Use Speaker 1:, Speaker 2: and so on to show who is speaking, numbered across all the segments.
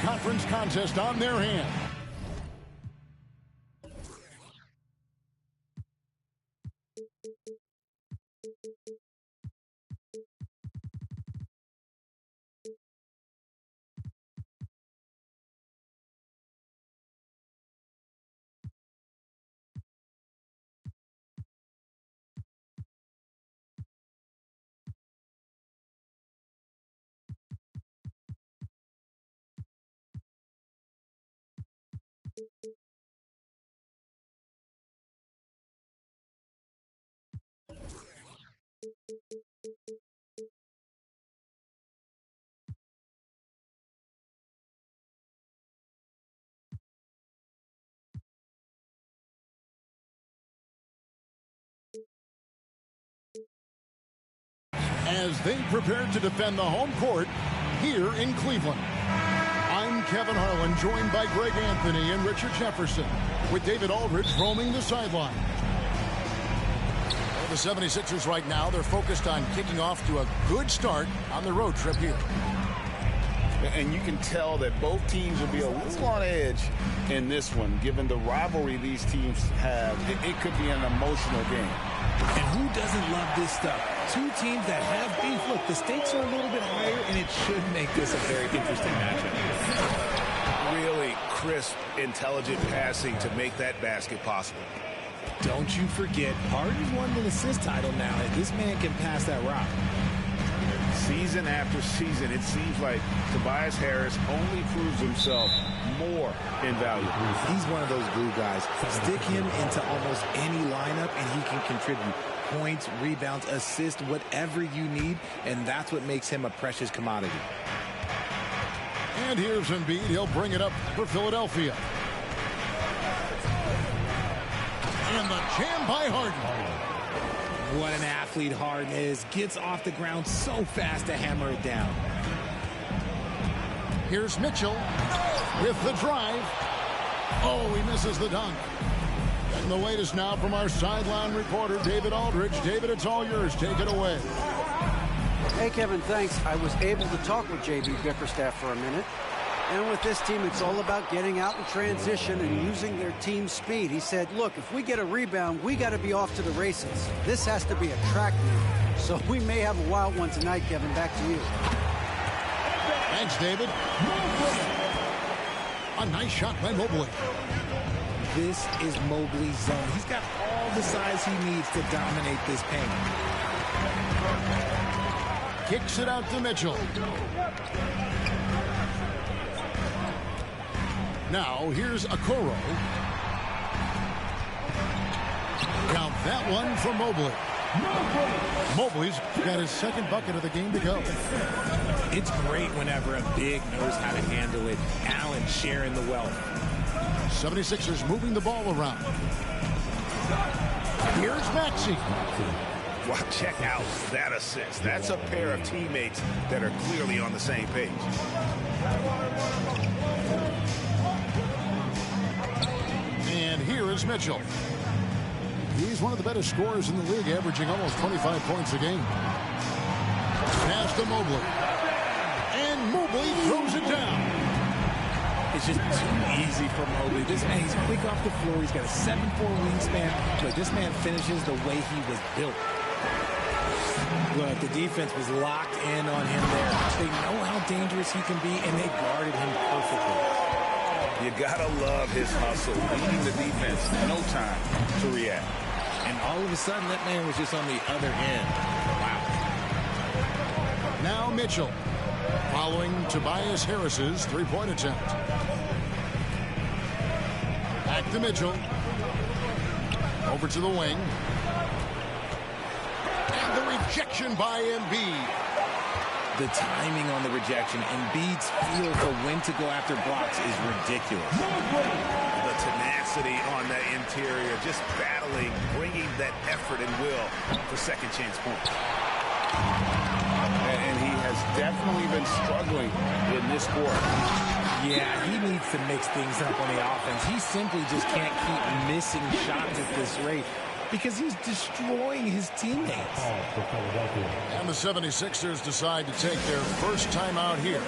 Speaker 1: conference contest on their hands. As they prepare to defend the home court here in Cleveland. I'm Kevin Harlan, joined by Greg Anthony and Richard Jefferson, with David Aldridge roaming the sideline. The 76ers right now, they're focused on kicking off to a good start on the road trip here.
Speaker 2: And you can tell that both teams will be a little on edge in this one, given the rivalry these teams have. It could be an emotional game.
Speaker 3: And who doesn't love this stuff? Two teams that have beef. Look, the stakes are a little bit higher, and it should make this a very interesting matchup.
Speaker 4: Really crisp, intelligent passing to make that basket possible.
Speaker 3: Don't you forget, Harden's won the assist title now, and this man can pass that rock.
Speaker 4: Season after season, it seems like Tobias Harris only proves himself more invaluable.
Speaker 3: He's one of those glue guys. Stick him into almost any lineup, and he can contribute points, rebounds, assists, whatever you need, and that's what makes him a precious commodity.
Speaker 1: And here's Embiid. He'll bring it up for Philadelphia. And the jam by Harden.
Speaker 3: What an athlete Harden is. Gets off the ground so fast to hammer it down.
Speaker 1: Here's Mitchell with the drive. Oh, he misses the dunk. And the latest now from our sideline reporter, David Aldridge. David, it's all yours. Take it away.
Speaker 5: Hey, Kevin, thanks. I was able to talk with J.B. Bickerstaff for a minute. And with this team, it's all about getting out in transition and using their team speed. He said, look, if we get a rebound, we got to be off to the races. This has to be a track meet. So we may have a wild one tonight, Kevin. Back to you.
Speaker 1: Thanks, David. A nice shot by Mobley.
Speaker 3: This is Mobley's zone. He's got all the size he needs to dominate this paint.
Speaker 1: Kicks it out to Mitchell. Now, here's Okoro. Count that one for Mobley. Mobley's got his second bucket of the game to go.
Speaker 3: It's great whenever a big knows how to handle it. Allen sharing the wealth.
Speaker 1: 76ers moving the ball around. Here's Maxey.
Speaker 4: Wow, check out that assist. That's a pair of teammates that are clearly on the same page.
Speaker 1: And here is Mitchell. He's one of the better scorers in the league, averaging almost 25 points a game. Pass to Mobley. And Mobley throws it down.
Speaker 3: It's just too easy for Mobley. This man, he's quick off the floor. He's got a 7'4" wingspan, but this man finishes the way he was built. Look, the defense was locked in on him there. They know how dangerous he can be, and they guarded him perfectly.
Speaker 4: You gotta love his hustle, leading the defense, no time to react.
Speaker 3: And all of a sudden, that man was just on the other end. Wow.
Speaker 1: Now Mitchell, following Tobias Harris's three-point attempt. Back to Mitchell. Over to the wing. And the rejection by Embiid.
Speaker 3: The timing on the rejection, Embiid's feel for when to go after blocks is ridiculous.
Speaker 4: The tenacity on the interior, just battling, bringing that effort and will for second chance points. And he has definitely been struggling in this quarter.
Speaker 3: Yeah, he needs to mix things up on the offense. He simply just can't keep missing shots at this rate, because he's destroying his teammates.
Speaker 1: And the 76ers decide to take their first time out here.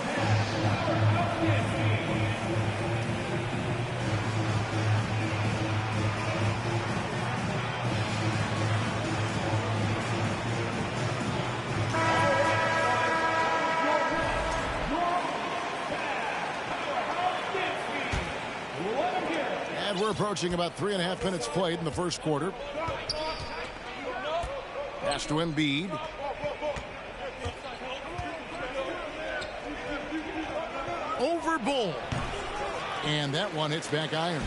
Speaker 1: we're approaching about 3.5 minutes played in the first quarter. Pass to Embiid. Over Bull. And that one hits back iron.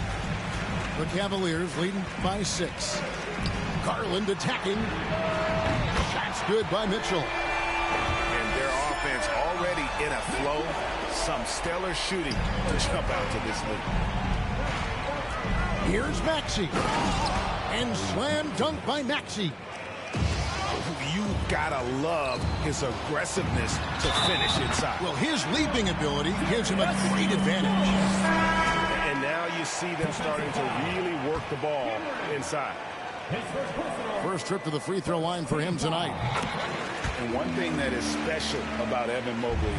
Speaker 1: The Cavaliers leading by 6. Garland attacking. Shots good by Mitchell.
Speaker 4: And their offense already in a flow. Some stellar shooting to jump out to this lead.
Speaker 1: Here's Maxey. And slam dunk by Maxey.
Speaker 4: You gotta love his aggressiveness to finish inside.
Speaker 1: Well, his leaping ability gives him a great advantage.
Speaker 4: And now you see them starting to really work the ball inside.
Speaker 1: First trip to the free throw line for him tonight.
Speaker 4: And one thing that is special about Evan Mobley,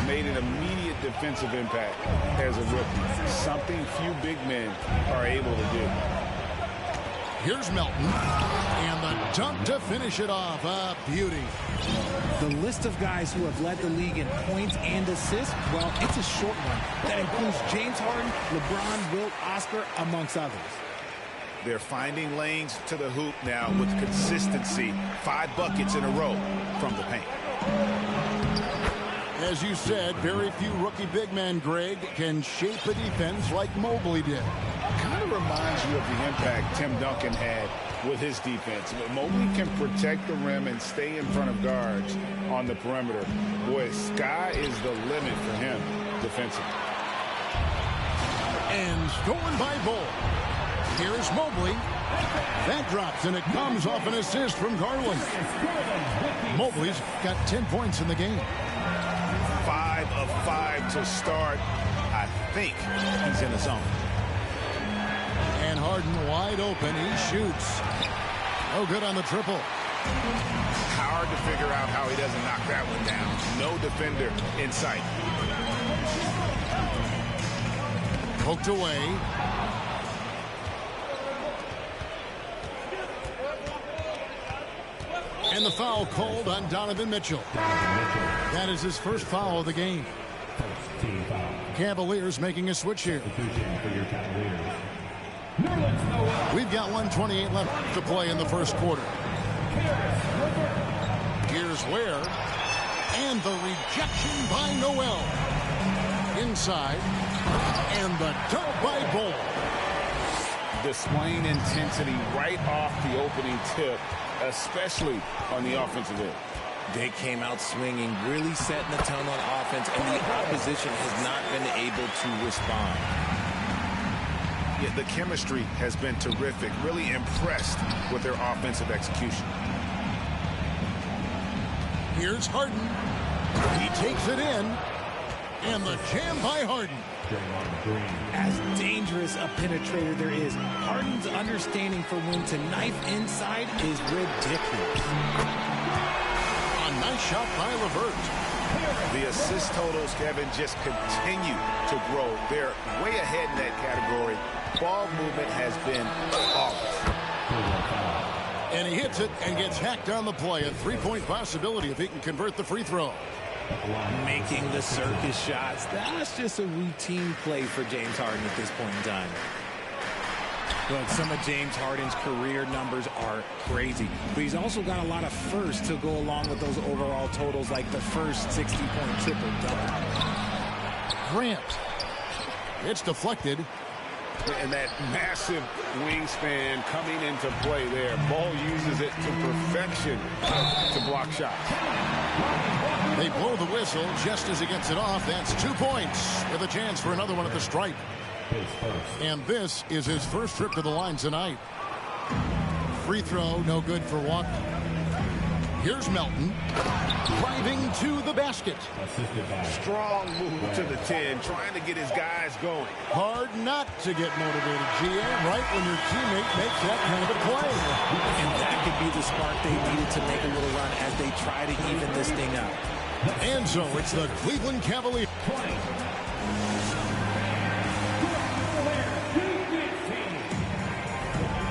Speaker 4: made an immediate defensive impact as a rookie. Something few big men are able to do.
Speaker 1: Here's Melton. And the dunk to finish it off. A beauty.
Speaker 3: The list of guys who have led the league in points and assists, well, it's a short one. That includes James Harden, LeBron, Wilt, Oscar, amongst others.
Speaker 4: They're finding lanes to the hoop now with consistency. 5 buckets in a row from the paint.
Speaker 1: As you said, very few rookie big men, Greg, can shape a defense like Mobley did.
Speaker 4: Kind of reminds you of the impact Tim Duncan had with his defense. Mobley can protect the rim and stay in front of guards on the perimeter. Boy, sky is the limit for him defensively.
Speaker 1: And stolen by Bull. Here's Mobley. That drops, and it comes off an assist from Garland. Mobley's got 10 points in the game.
Speaker 4: 5 of 5 to start. I think he's in the zone.
Speaker 1: And Harden wide open. He shoots. No good on the triple.
Speaker 4: Hard to figure out how he doesn't knock that one down. No defender in sight.
Speaker 1: Poked away. And the foul called on Donovan Mitchell. That is his first foul of the game. Cavaliers making a switch here. We've got 1:28 left to play in the first quarter. Here's Ware. And the rejection by Noel. Inside. And the dunk by Bull.
Speaker 2: Displaying intensity right off the opening tip, especially on the offensive end.
Speaker 3: They came out swinging, really setting the tone on offense, and the opposition has not been able to respond.
Speaker 4: Yeah, the chemistry has been terrific. Really impressed with their offensive execution.
Speaker 1: Here's Harden. He takes it in. And the jam by Harden.
Speaker 3: As dangerous a penetrator there is, Harden's understanding for when to knife inside is ridiculous.
Speaker 1: A nice shot by LeVert.
Speaker 4: The assist totals, Kevin, just continue to grow. They're way ahead in that category. Ball movement has been flawless.
Speaker 1: And he hits it and gets hacked on the play. A three-point possibility if he can convert the free throw.
Speaker 3: Making the circus shots. That's just a routine play for James Harden at this point in time. Look, some of James Harden's career numbers are crazy, but he's also got a lot of firsts to go along with those overall totals, like the first 60-point triple-double.
Speaker 1: Grant. It's deflected.
Speaker 2: And that massive wingspan coming into play there. Ball uses it to perfection to block shots.
Speaker 1: They blow the whistle just as he gets it off. That's 2 points with a chance for another one at the stripe. And this is his first trip to the line tonight. Free throw, no good for Walker. Here's Melton. Driving to the basket.
Speaker 4: Strong move to the 10, trying to get his guys going.
Speaker 1: Hard not to get motivated, GA, right when your teammate makes that kind of a play.
Speaker 3: And that could be the spark they needed to make a little run as they try to even this thing up.
Speaker 1: And so it's the Cleveland Cavaliers.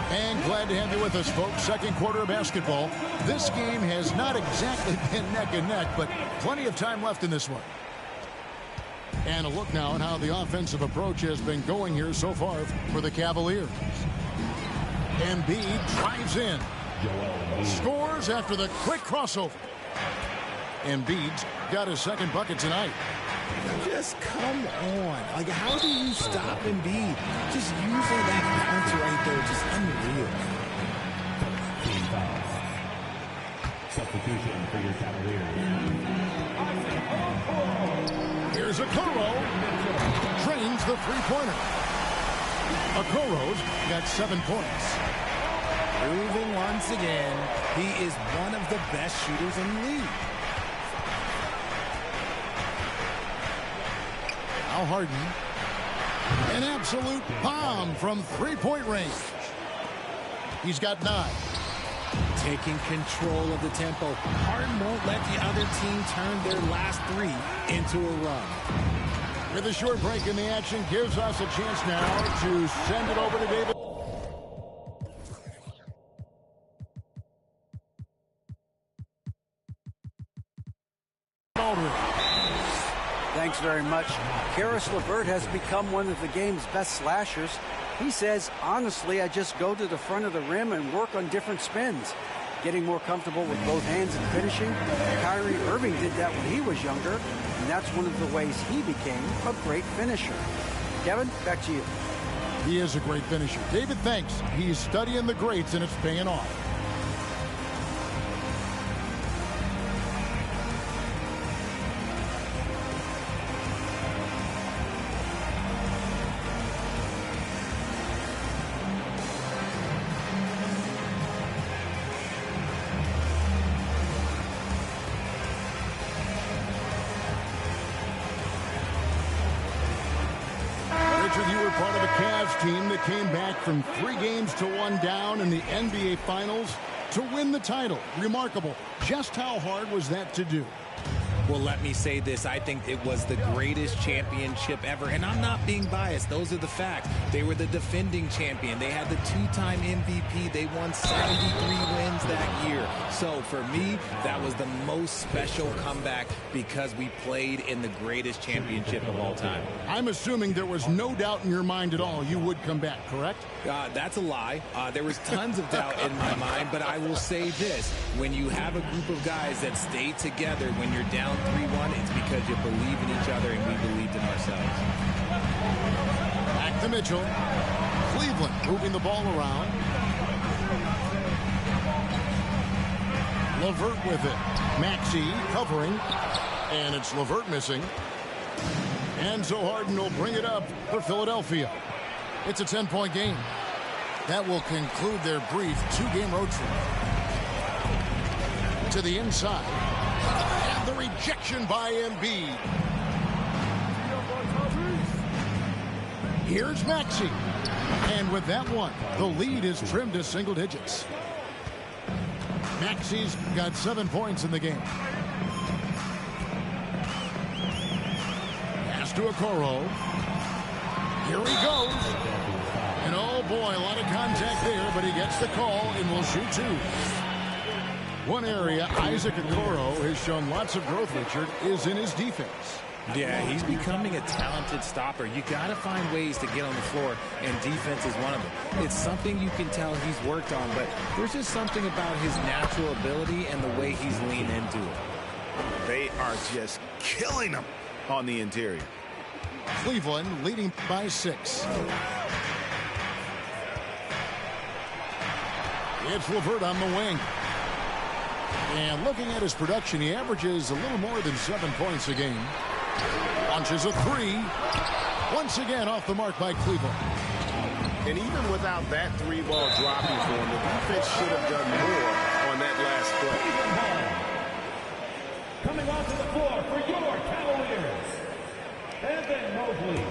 Speaker 1: And glad to have you with us, folks. Second quarter of basketball. This game has not exactly been neck and neck, but plenty of time left in this one. And a look now at how the offensive approach has been going here so far for the Cavaliers. Embiid drives in. Scores after the quick crossover. Embiid's got his second bucket tonight.
Speaker 3: Just come on. Like, how do you stop Embiid? Just using that bouncer right there, just unreal.
Speaker 6: Substitution for your Cavaliers.
Speaker 1: Here's Okoro. Drains the three-pointer. Okoro's got 7 points.
Speaker 3: Proving once again, he is one of the best shooters in the league.
Speaker 1: Al Harden. An absolute bomb from three-point range. He's got 9.
Speaker 3: Taking control of the tempo. Harden won't let the other team turn their last 3 into a run.
Speaker 1: With a short break in the action, gives us a chance now to send it over to David.
Speaker 5: Thanks very much. Karis LeVert has become one of the game's best slashers. He says, honestly, I just go to the front of the rim and work on different spins. Getting more comfortable with both hands and finishing. Kyrie Irving did that when he was younger, and that's one of the ways he became a great finisher. Kevin, back to you.
Speaker 1: He is a great finisher. David, thanks. He's studying the greats, and it's paying off. You were part of the Cavs team that came back from 3 games to 1 down in the NBA Finals to win the title. Remarkable. Just how hard was that to do?
Speaker 3: Well, let me say this. I think it was the greatest championship ever. And I'm not being biased. Those are the facts. They were the defending champion. They had the 2-time MVP. They won 73 wins that year. So for me, that was the most special comeback because we played in the greatest championship of all time.
Speaker 1: I'm assuming there was no doubt in your mind at all you would come back, correct?
Speaker 3: That's a lie. There was tons of doubt in my mind, but I will say this. When you have a group of guys that stay together when you're down 3-1, it's because you believe in each other and we believed in ourselves.
Speaker 1: Back to Mitchell. Cleveland moving the ball around. LeVert with it. Maxey covering. And it's LeVert missing. And so Harden will bring it up for Philadelphia. It's a 10-point game. That will conclude their brief 2-game road trip. To the inside. And the rejection by Embiid. Here's Maxey. And with that one, the lead is trimmed to single digits. Maxey's got 7 points in the game. Pass to Okoro. Here he goes. And oh boy, a lot of contact there, but he gets the call and will shoot 2. One area Isaac Okoro has shown lots of growth, Richard, is in his defense.
Speaker 3: Yeah, he's becoming a talented stopper. You got to find ways to get on the floor, and defense is one of them. It's something you can tell he's worked on, but there's just something about his natural ability and the way he's leaned into it.
Speaker 2: They are just killing him on the interior.
Speaker 1: Cleveland leading by 6. It's LeVert on the wing. And looking at his production, he averages a little more than 7 points a game. Launches a 3. Once again off the mark by Cleveland.
Speaker 2: And even without that 3-ball dropping for him, the defense should have done more on that last play.
Speaker 6: Coming onto the floor for your Cavaliers, Evan Mobley.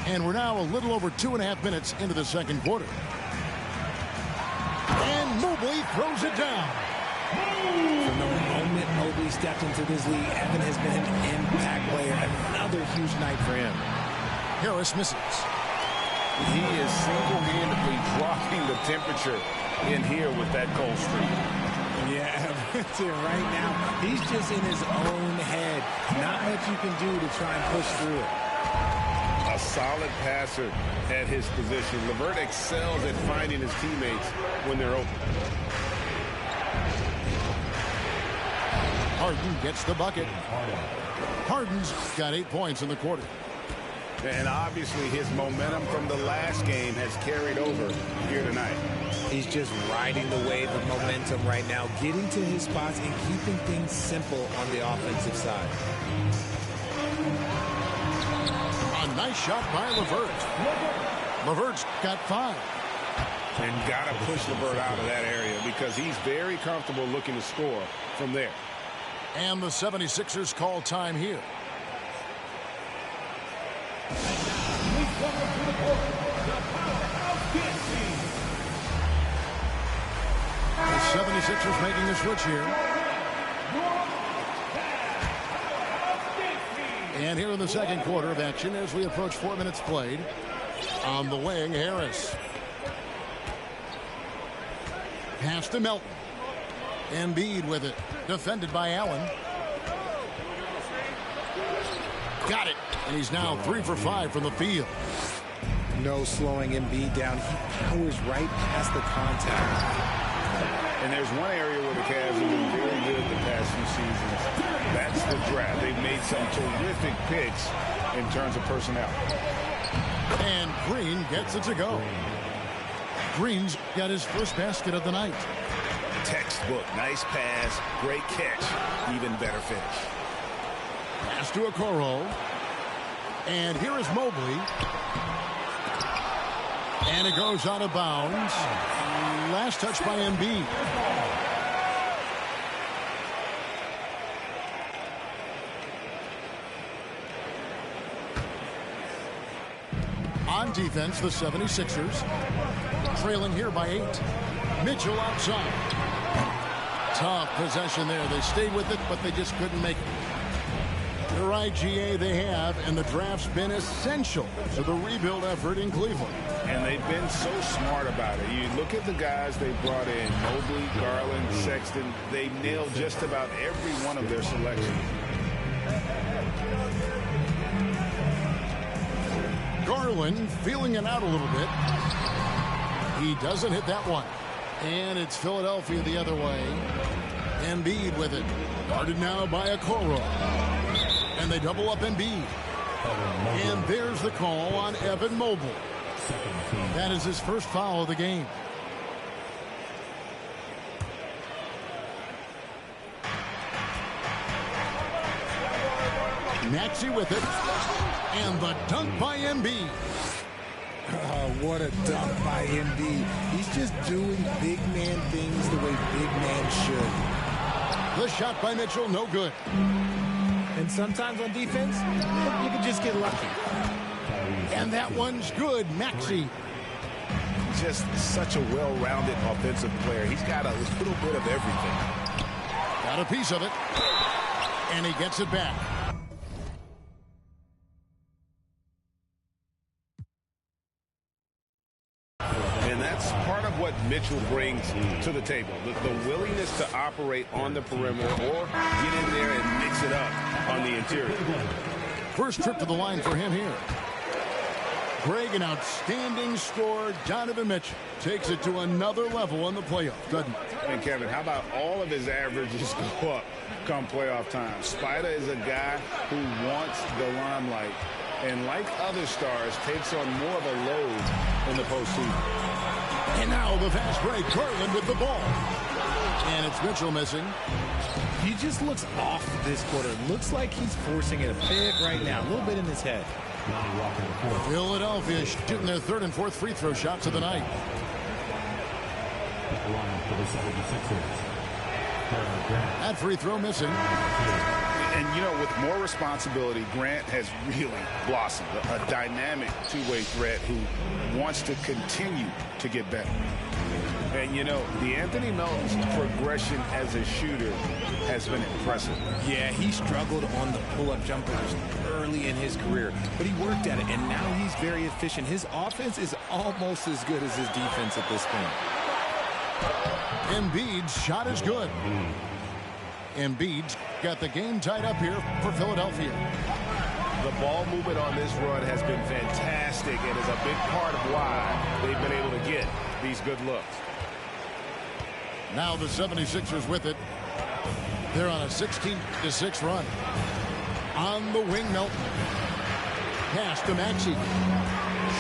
Speaker 1: And we're now a little over 2.5 minutes into the second quarter. And Mobley throws it down.
Speaker 3: From the moment Mobley stepped into this league, Evan has been an impact player. Another huge night for him.
Speaker 1: Harris misses.
Speaker 2: He is single-handedly dropping the temperature in here with that cold streak.
Speaker 3: Yeah, Right now, he's just in his own head. Not much you can do to try and push through it.
Speaker 4: A solid passer at his position. LeVert excels at finding his teammates when they're open.
Speaker 1: Harden gets the bucket. Harden's got 8 points in the quarter.
Speaker 4: And obviously his momentum from the last game has carried over here tonight.
Speaker 3: He's just riding the wave of momentum right now, getting to his spots and keeping things simple on the offensive side.
Speaker 1: A nice shot by LeVert. LeVert's got 5.
Speaker 4: And got to push LeVert out of that area because he's very comfortable looking to score from there.
Speaker 1: And the 76ers call time here. The 76ers making a switch here. And here in the second quarter of action as we approach 4 minutes played. On the wing, Harris. Pass to Melton. Embiid with it. Defended by Allen. Got it. And he's now 3 for 5 from the field.
Speaker 3: No slowing Embiid down. He powers right past the contact.
Speaker 4: And there's one area where the Cavs have been very good the past few seasons. That's the draft. They've made some terrific picks in terms of personnel.
Speaker 1: And Green gets it to go. Green's got his first basket of the night.
Speaker 4: Textbook. Nice pass. Great catch. Even better finish.
Speaker 1: Pass to Okoro. And here is Mobley. And it goes out of bounds. Last touch by Embiid. On defense, the 76ers trailing here by 8. Mitchell outside. Tough possession there. They stayed with it, but they just couldn't make it. You're right, GA, they have, and the draft's been essential to the rebuild effort in Cleveland.
Speaker 4: And they've been so smart about it. You look at the guys they brought in, Mobley, Garland, Sexton. They nailed just about every one of their selections.
Speaker 1: Garland feeling it out a little bit. He doesn't hit that one. And it's Philadelphia the other way. Embiid with it. Guarded now by Okoro. And they double up Embiid. And there's the call on Evan Mobley. That is his first foul of the game. Maxey with it. And the dunk by Embiid.
Speaker 3: Oh, what a dunk by Embiid. He's just doing big man things the way big man should.
Speaker 1: The shot by Mitchell, no good.
Speaker 3: And sometimes on defense, you can just get lucky.
Speaker 1: And that one's good, Maxey.
Speaker 4: Just such a well-rounded offensive player. He's got a little bit of everything.
Speaker 1: Got a piece of it. And he gets it back.
Speaker 4: And that's part of what Mitchell brings to the table. The willingness to operate on the perimeter or get in there and mix it up on the interior.
Speaker 1: First trip to the line for him here. Greg, an outstanding scorer. Donovan Mitchell takes it to another level in the playoffs, doesn't it?
Speaker 4: And Kevin, how about all of his averages go up come playoff time? Spider is a guy who wants the limelight, and like other stars, takes on more of a load in the postseason.
Speaker 1: And now the fast break. Garland with the ball. And it's Mitchell missing.
Speaker 3: He just looks off this quarter. Looks like he's forcing it a bit right now. A little bit in his head.
Speaker 1: Philadelphia shooting their third and fourth free throw shots of the night. That free throw missing.
Speaker 4: And, you know, with more responsibility, Grant has really blossomed. A dynamic two-way threat who wants to continue to get better. And, you know, Anthony Melton's progression as a shooter has been impressive.
Speaker 3: Yeah, he struggled on the pull-up jumpers early in his career, but he worked at it, and now he's very efficient. His offense is almost as good as his defense at this point.
Speaker 1: Embiid's shot is good. Embiid's got the game tied up here for Philadelphia.
Speaker 4: The ball movement on this run has been fantastic and is a big part of why they've been able to get these good looks.
Speaker 1: Now the 76ers with it. They're on a 16-6 run. On the wing, Melton. Pass to Maxey.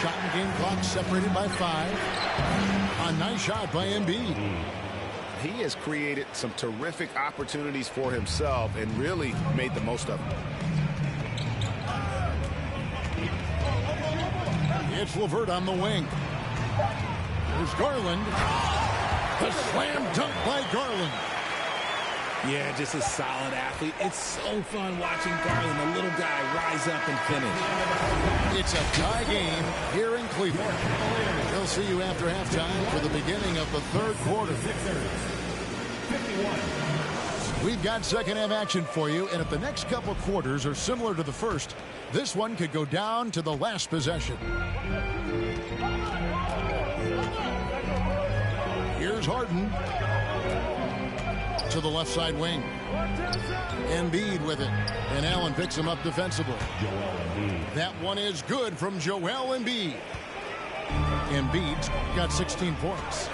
Speaker 1: Shot and game clock separated by 5. A nice shot by Embiid.
Speaker 4: He has created some terrific opportunities for himself and really made the most of them.
Speaker 1: It's LeVert on the wing. There's Garland. The slam dunk by Garland.
Speaker 3: Yeah, just a solid athlete. It's so fun watching Garland, the little guy, rise up and finish.
Speaker 1: It's a tie game here in Cleveland. We'll see you after halftime for the beginning of the third quarter. We've got second half action for you, and if the next couple quarters are similar to the first, this one could go down to the last possession. Here's Harden to the left side wing. Embiid with it, and Allen picks him up defensively. That one is good from Joel Embiid. Embiid's got 16 points.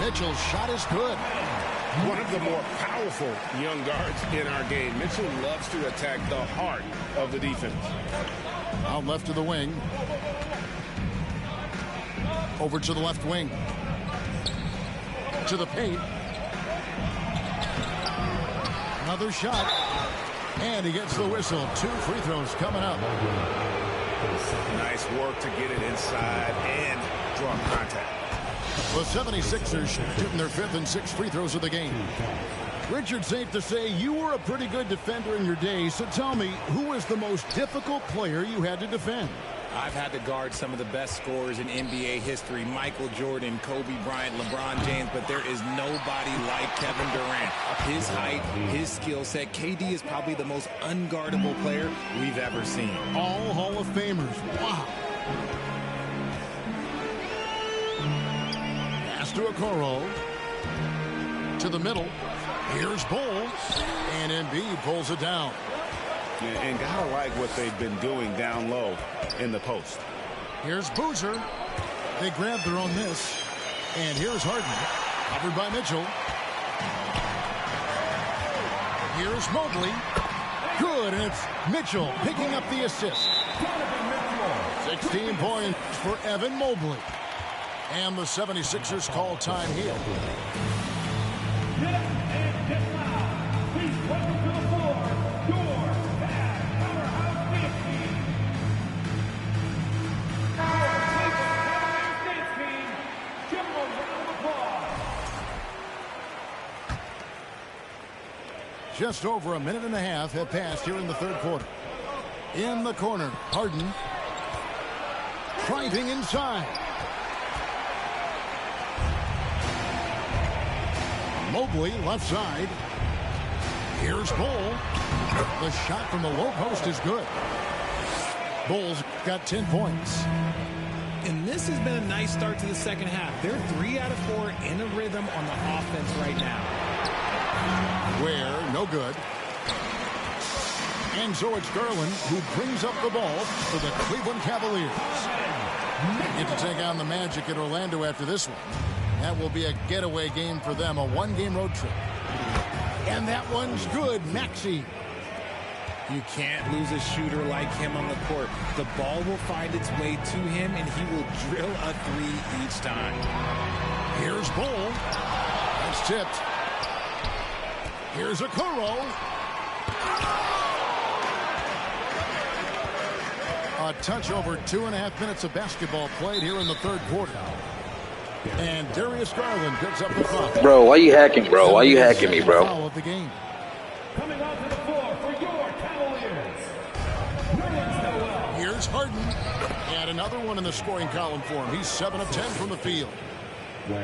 Speaker 1: Mitchell's shot is good.
Speaker 4: One of the more powerful young guards in our game. Mitchell loves to attack the heart of the defense.
Speaker 1: Out left to the wing. Over to the left wing. To the paint. Another shot. And he gets the whistle. 2 free throws coming up.
Speaker 4: Nice work to get it inside and draw contact.
Speaker 1: The 76ers shooting their 5th and 6th free throws of the game. Richard, safe to say you were a pretty good defender in your day, so tell me, who was the most difficult player you had to defend?
Speaker 3: I've had to guard some of the best scorers in NBA history, Michael Jordan, Kobe Bryant, LeBron James, but there is nobody like Kevin Durant. His height, his skill set. KD is probably the most unguardable player we've ever seen.
Speaker 1: All Hall of Famers. Wow. Pass to Okoro. To the middle. Here's Bull. And Embiid pulls it down.
Speaker 4: And gotta like what they've been doing down low in the post.
Speaker 1: Here's Boozer. They grab their own miss. And here's Harden. Covered by Mitchell. Here's Mobley. Good, and it's Mitchell picking up the assist. 16 points for Evan Mobley. And the 76ers call time here.
Speaker 6: Get up and get loud. Please welcome to the floor, your Mavs Powerhouse Dance Team. Our Cleveland Dance Team. Give them a round of applause.
Speaker 1: Just over a minute and a half have passed here in the third quarter. In the corner, Harden. Driving inside. Mobley, left side. Here's Bull. The shot from the low post is good. Bull's got 10 points.
Speaker 3: And this has been a nice start to the second half. They're 3 out of 4 in a rhythm on the offense right now.
Speaker 1: Where, no good. And so it's Garland who brings up the ball for the Cleveland Cavaliers. Get to take on the Magic at Orlando after this one. That will be a getaway game for them, a one-game road trip. And that one's good, Maxey.
Speaker 3: You can't lose a shooter like him on the court. The ball will find its way to him, and he will drill a 3 each time.
Speaker 1: Here's Bull. That's tipped. Here's Okoro. A touch over 2.5 minutes of basketball played here in the third quarter. And Darius Garland picks up the foul.
Speaker 7: Bro, why you hacking, bro? Why you hacking me, bro?
Speaker 1: Foul of the game.
Speaker 6: Coming onto the floor for your Cavaliers. Nerlens Noel.
Speaker 1: Here's Harden. And another one in the scoring column for him. He's 7 of 10 from the field.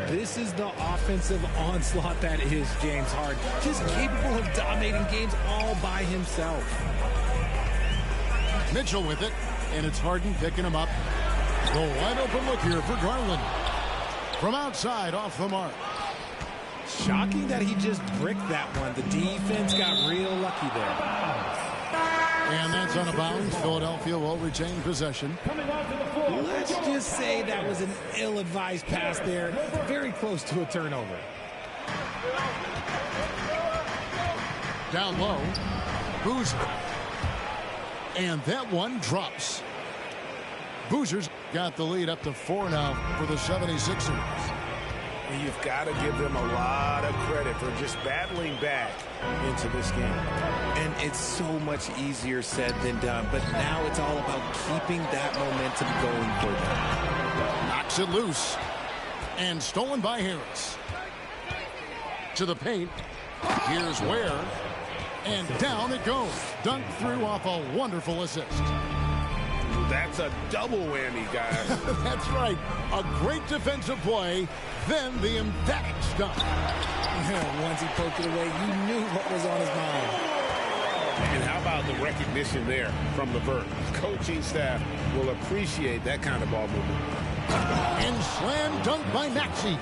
Speaker 3: This is the offensive onslaught that is James Harden. Just capable of dominating games all by himself.
Speaker 1: Mitchell with it. And it's Harden picking him up. The wide open look here for Garland. From outside, off the mark.
Speaker 3: Shocking that he just bricked that one. The defense got real lucky there.
Speaker 1: And that's on a bounce. Philadelphia will retain possession.
Speaker 3: Let's just say that was an ill-advised pass there. Very close to a turnover.
Speaker 1: Down low. Boozer. And that one drops. Boozer's got the lead up to 4 now for the 76ers.
Speaker 2: You've got to give them a lot of credit for just battling back into this game.
Speaker 3: And it's so much easier said than done, but now it's all about keeping that momentum going for them.
Speaker 1: Knocks it loose. And stolen by Harris. To the paint. Here's Ware. And down it goes. Dunked through off a wonderful assist.
Speaker 2: That's a double whammy, guys.
Speaker 1: That's right. A great defensive play, then the emphatic stop.
Speaker 3: Once he poked it away, you knew what was on his mind.
Speaker 2: And how about the recognition there from LeVert? Coaching staff will appreciate that kind of ball movement.
Speaker 1: And slam dunk by Maxey.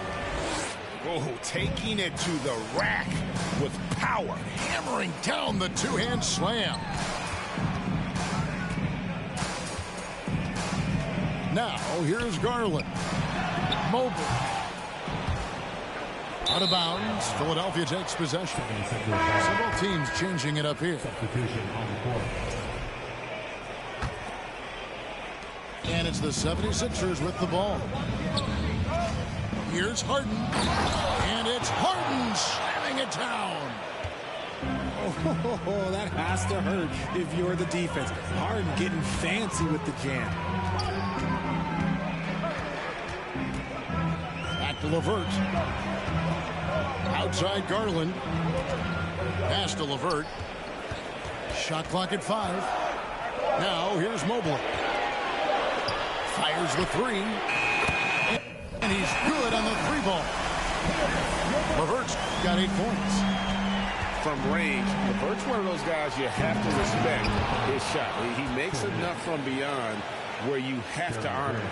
Speaker 2: Oh, taking it to the rack with power.
Speaker 1: Hammering down the two-hand slam. Now, here's Garland. Mobley. Out of bounds. Philadelphia takes possession. Several teams changing it up here. And it's the 76ers with the ball. Here's Harden. And it's Harden slamming it down.
Speaker 3: Oh, that has to hurt if you're the defense. Harden getting fancy with the jam.
Speaker 1: Back to LeVert. Outside Garland. Pass to LeVert. Shot clock at 5. Now here's Mobley. Fires the 3. And he's good on the 3 ball. LeVert's got 8 points.
Speaker 2: From range, LeVert's one of those guys you have to respect his shot. He makes enough from beyond where you have to honor him.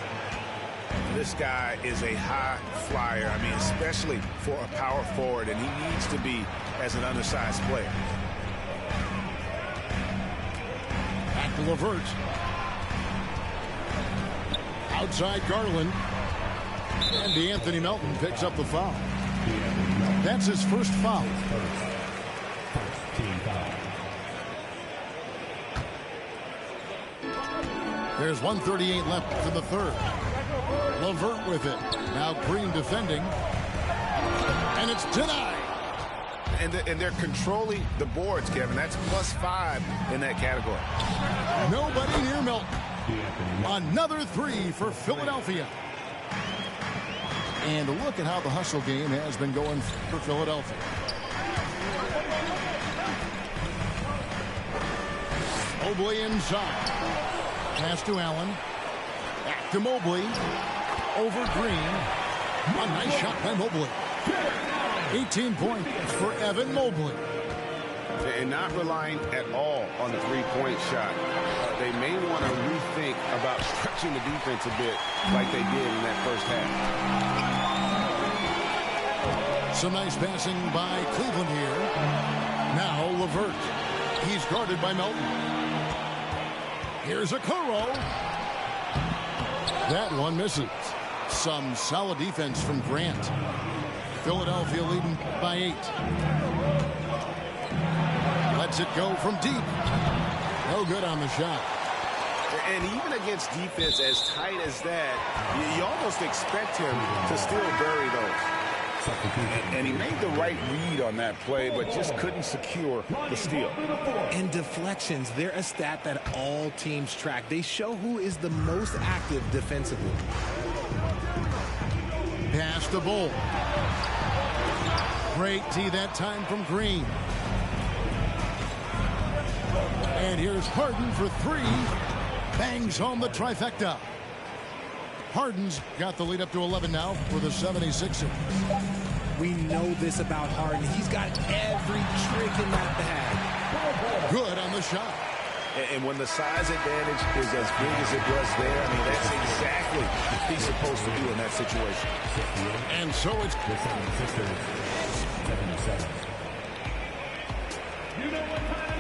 Speaker 2: This guy is a high flyer. I mean, especially for a power forward, and he needs to be as an undersized player.
Speaker 1: Back to LeVert. Outside Garland. And DeAnthony Melton picks up the foul. That's his first foul. There's 1:38 left for the third. LeVert with it. Now Green defending. And it's denied.
Speaker 2: And they're controlling the boards, Kevin. That's +5 in that category.
Speaker 1: Nobody near Melton. Another 3 for Philadelphia. And look at how the hustle game has been going for Philadelphia. Mobley inside. Pass to Allen. Back to Mobley. Over Green. A nice shot by Mobley. 18 points for Evan Mobley.
Speaker 2: And not relying at all on the three-point shot. They may want to rethink about stretching the defense a bit like they did in that first half.
Speaker 1: Some nice passing by Cleveland here. Now LeVert. He's guarded by Melton. Here's Okoro. That one misses. Some solid defense from Grant. Philadelphia leading by 8. Lets it go from deep. No good on the shot.
Speaker 2: And even against defense as tight as that, you almost expect him to still bury those. And he made the right read on that play, but just couldn't secure the steal.
Speaker 3: And deflections, they're a stat that all teams track. They show who is the most active defensively.
Speaker 1: Pass to Bull. Great D that time from Green. And here's Harden for 3. Bangs home the trifecta. Harden's got the lead up to 11 now for the 76ers.
Speaker 3: We know this about Harden. He's got every trick in that bag.
Speaker 1: Good on the shot.
Speaker 2: And when the size advantage is as big as it was there, I mean, that's exactly what he's supposed to do in that situation.
Speaker 1: And so it's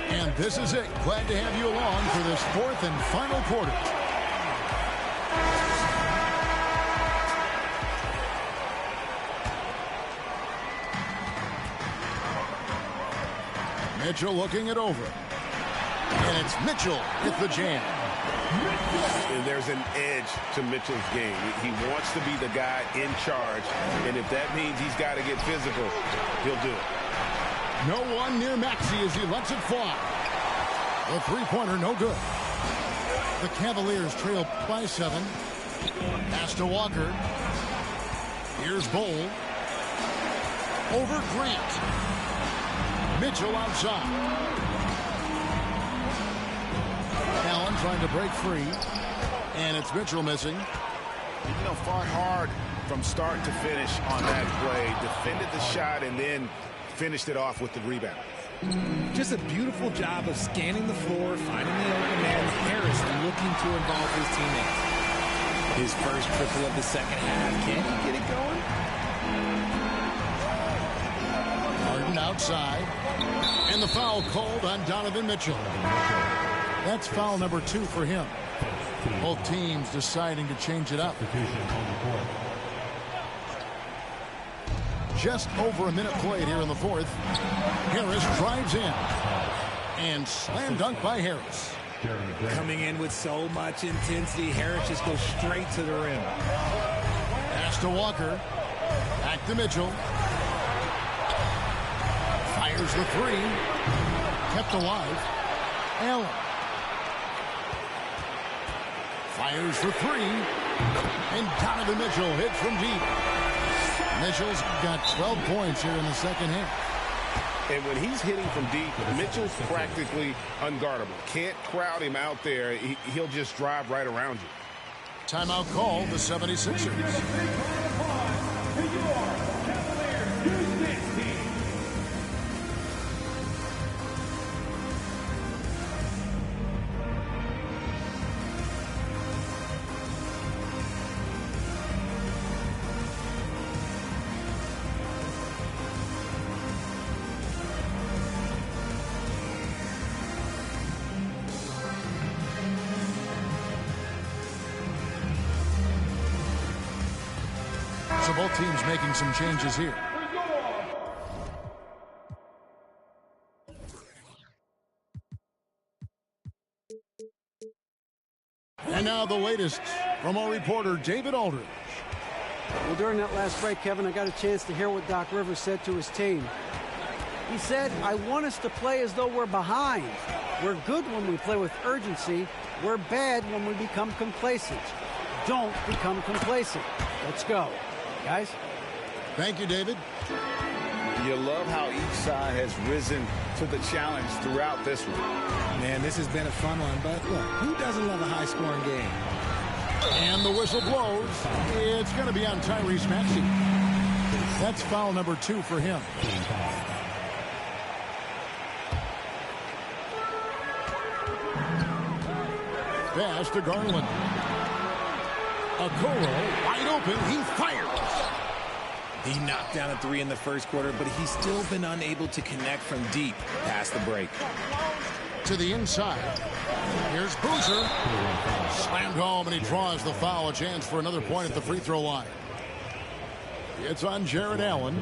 Speaker 1: And this is it. Glad to have you along for this fourth and final quarter. Mitchell looking it over. And it's Mitchell with the jam.
Speaker 2: And there's an edge to Mitchell's game. He wants to be the guy in charge. And if that means he's got to get physical, he'll do it.
Speaker 1: No one near Maxey as he lets it fly. The three-pointer, no good. The Cavaliers trail by 7. Pass to Walker. Here's Bowl. Over Grant. Mitchell outside. Allen trying to break free. And it's Mitchell missing.
Speaker 4: You know, fought hard from start to finish on that play. Defended the shot and then finished it off with the rebound.
Speaker 3: Just a beautiful job of scanning the floor, finding the open man. Harris looking to involve his teammates. His first triple of the second half. Can he get it going?
Speaker 1: Harden outside. And the foul called on Donovan Mitchell. That's foul number 2 for him. Both teams deciding to change it up. Just over a minute played here in the fourth. Harris drives in. And slam dunk by Harris.
Speaker 3: Coming in with so much intensity, Harris just goes straight to the rim.
Speaker 1: Pass to Walker. Back to Mitchell. Fires the three. Kept alive. Allen. Fires for 3. And Donovan Mitchell hits from deep. Mitchell's got 12 points here in the second half.
Speaker 2: And when he's hitting from deep, Mitchell's practically unguardable. Can't crowd him out there. He'll just drive right around you.
Speaker 1: Timeout call, the 76ers. So both teams making some changes here. And now the latest from our reporter, David Aldridge.
Speaker 5: Well, during that last break, Kevin, I got a chance to hear what Doc Rivers said to his team. He said, I want us to play as though we're behind. We're good when we play with urgency. We're bad when we become complacent. Don't become complacent. Let's go. Guys?
Speaker 1: Thank you, David.
Speaker 4: You love how each side has risen to the challenge throughout this one.
Speaker 3: Man, this has been a fun one, but look, who doesn't love a high-scoring game?
Speaker 1: And the whistle blows. It's going to be on Tyrese Maxey. That's foul number 2 for him. Pass to Garland. Okoro wide open. He fires.
Speaker 3: He knocked down a 3 in the first quarter, but he's still been unable to connect from deep past the break.
Speaker 1: To the inside. Here's Boozer. Slammed home, and he draws the foul. A chance for another point at the free throw line. It's on Jared Allen.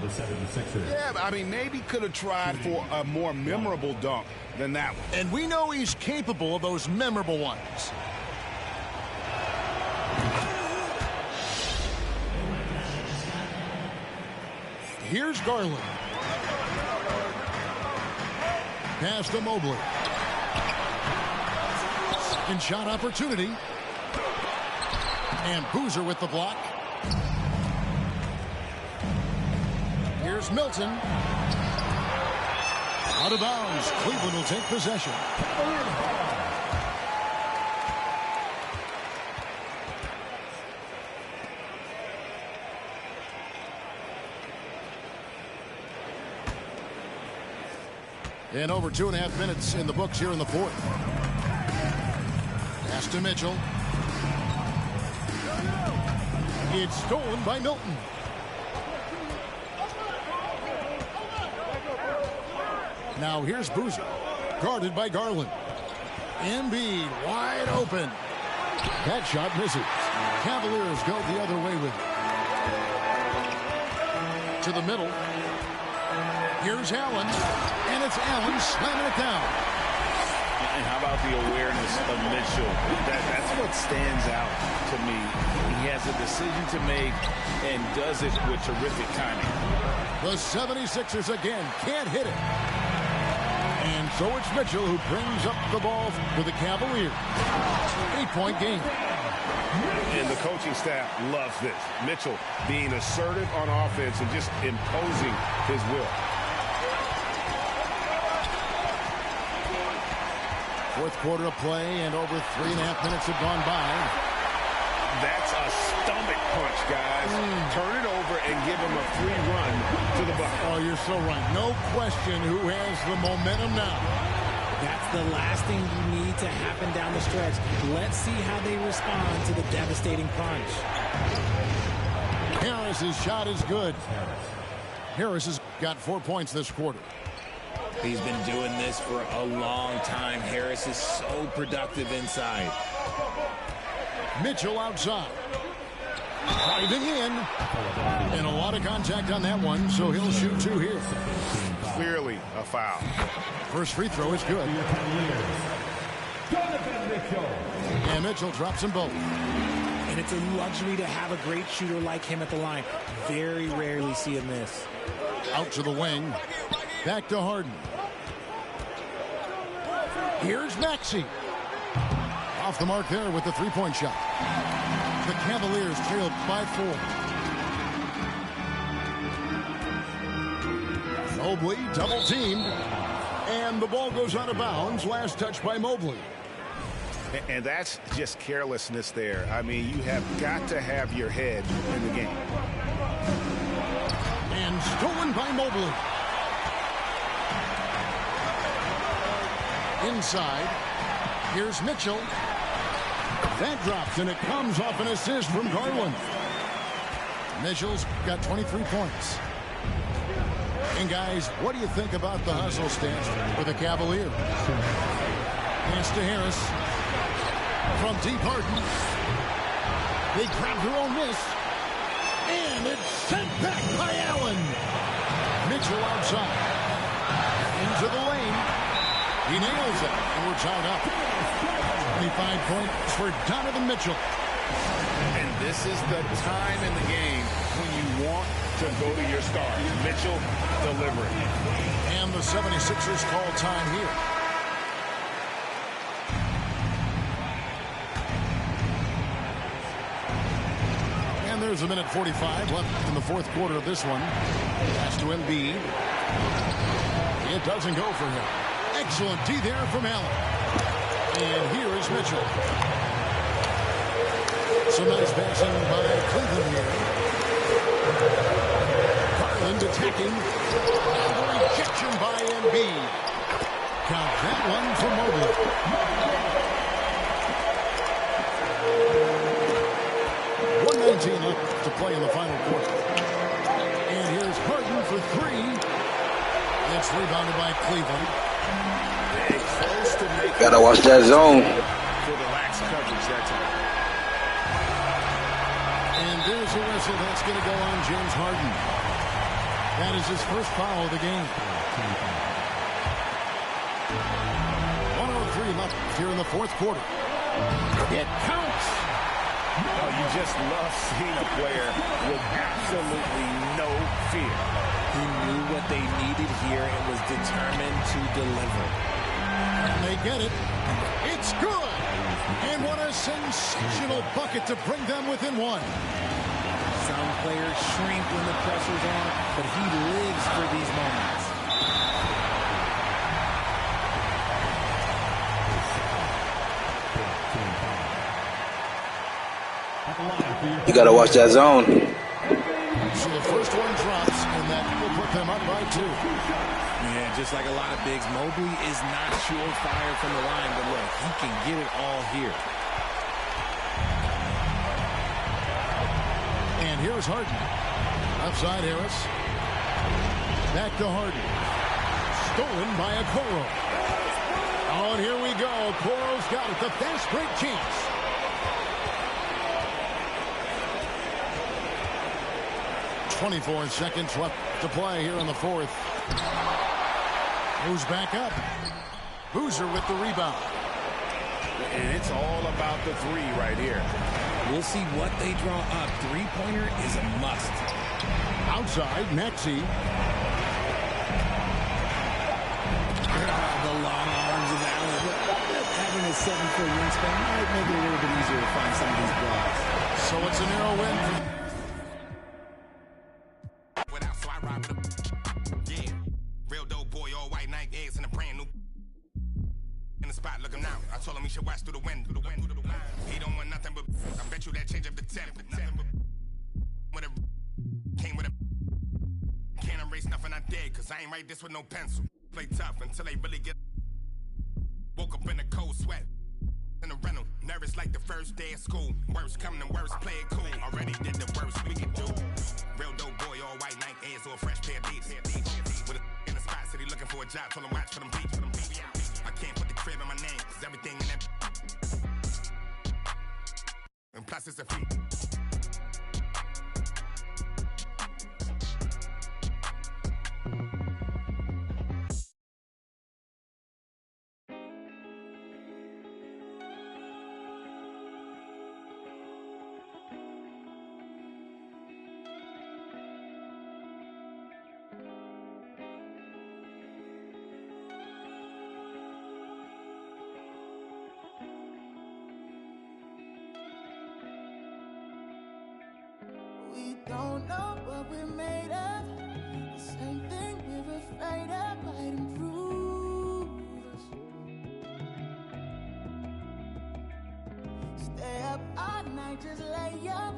Speaker 4: Yeah, I mean, maybe could have tried for a more memorable dunk than that one.
Speaker 1: And we know he's capable of those memorable ones. Here's Garland. Pass to Mobley. Second shot opportunity. And Boozer with the block. Here's Milton. Out of bounds. Cleveland will take possession. And over 2.5 minutes in the books here in the fourth. Pass to Mitchell. It's stolen by Milton. Now here's Boozer, guarded by Garland. Embiid wide open. That shot misses. Cavaliers go the other way with it. To the middle. Here's Allen, and it's Allen slamming it down.
Speaker 4: And how about the awareness of Mitchell? That's what stands out to me. He has a decision to make and does it with terrific timing.
Speaker 1: The 76ers again can't hit it. And so it's Mitchell who brings up the ball for the Cavaliers. 8-point game.
Speaker 4: And the coaching staff loves this. Mitchell being assertive on offense and just imposing his will.
Speaker 1: Fourth quarter of play, and over 3.5 minutes have gone by.
Speaker 4: That's a stomach punch, guys. Turn it over and give him a free run to the bucket.
Speaker 1: Oh, you're so right. No question who has the momentum now.
Speaker 3: That's the last thing you need to happen down the stretch. Let's see how they respond to the devastating punch.
Speaker 1: Harris's shot is good. Harris has got 4 points this quarter.
Speaker 3: He's been doing this for a long time. Harris is so productive inside.
Speaker 1: Mitchell outside. Driving in. And a lot of contact on that one, so he'll shoot 2 here.
Speaker 4: Clearly a foul.
Speaker 1: First free throw is good. And Mitchell drops them both.
Speaker 3: And it's a luxury to have a great shooter like him at the line. Very rarely see him miss.
Speaker 1: Out to the wing. Back to Harden. Here's Maxey. Off the mark there with the three-point shot. The Cavaliers trailed by 4. Mobley double teamed. And the ball goes out of bounds. Last touch by Mobley.
Speaker 4: And that's just carelessness there. I mean, you have got to have your head in the game.
Speaker 1: And stolen by Mobley. Inside. Here's Mitchell. That drops, and it comes off an assist from Garland. Mitchell's got 23 points. And guys, what do you think about the hustle stance for the Cavaliers? Pass to Harris. From deep Harden. They grab their own miss. And it's sent back by Allen. Mitchell outside. Into the lane. He nails it. And we're tied up. 25 points for Donovan Mitchell.
Speaker 4: And this is the time in the game when you want to go to your star. Mitchell delivering.
Speaker 1: And the 76ers call time here. And there's a minute 45 left in the fourth quarter of this one. Pass to Embiid. It doesn't go for him. Excellent D there from Allen. And here is Mitchell. Some nice passing by Cleveland here. Garland attacking. And the rejection by Embiid. Count that one for Mobley. Left to play in the final quarter. And here's Harden for 3. It's rebounded by Cleveland.
Speaker 4: Close to making.
Speaker 7: Gotta watch that zone.
Speaker 4: For the lax coverage that time.
Speaker 1: And there's a whistle that's going to go on James Harden. That is his first foul of the game. 103 left here in the fourth quarter. It counts.
Speaker 4: Oh, you just love seeing a player with absolutely no fear.
Speaker 3: He knew what they needed here and was determined to deliver.
Speaker 1: And they get it. It's good. And what a sensational bucket to bring them within 1.
Speaker 3: Some players shrink when the pressure's on, but he lives for these moments.
Speaker 7: You gotta watch that zone.
Speaker 1: So the first one drops, and that will put them up by 2.
Speaker 3: Yeah, just like a lot of bigs, Mobley is not surefire from the line, but look, he can get it all here.
Speaker 1: And here's Harden. Outside Harris. Back to Harden. stolen by Okoro. Oh, and here we go. Okoro's got it. The fast break chance. .24 seconds left to play here in the fourth. Moves back up. Boozer with the rebound.
Speaker 2: And it's all about the three right here.
Speaker 3: We'll see what they draw up. Three-pointer is a must.
Speaker 1: Outside, Maxey.
Speaker 3: The long arms of Allen. Having a 7-foot wingspan might make it a little bit easier to find some of these blocks.
Speaker 1: So it's a narrow win.
Speaker 8: Yeah, real dope boy, all white Nike eggs and a brand new. In the spot, look him now. I told him he should watch through the window. He don't want nothing but. I bet you that change up the temp. With a came with a. Can't erase nothing I did, cause I ain't write this with no pencil. Play tough until they really get. Woke up in a cold sweat. In a rental, nervous like the first day of school. Worst come to worst, play it cool. Already did the worst we could do. Real dope boy, all white Nike Airs or a fresh pair of beats. With a in the spot, city looking for a job. Told him watch for them beats. I can't put the crib in my name, cause everything in that. And plus it's a fee.
Speaker 9: We don't know what we're made of. The same thing we're afraid of might improve us. Stay up all night, just lay up.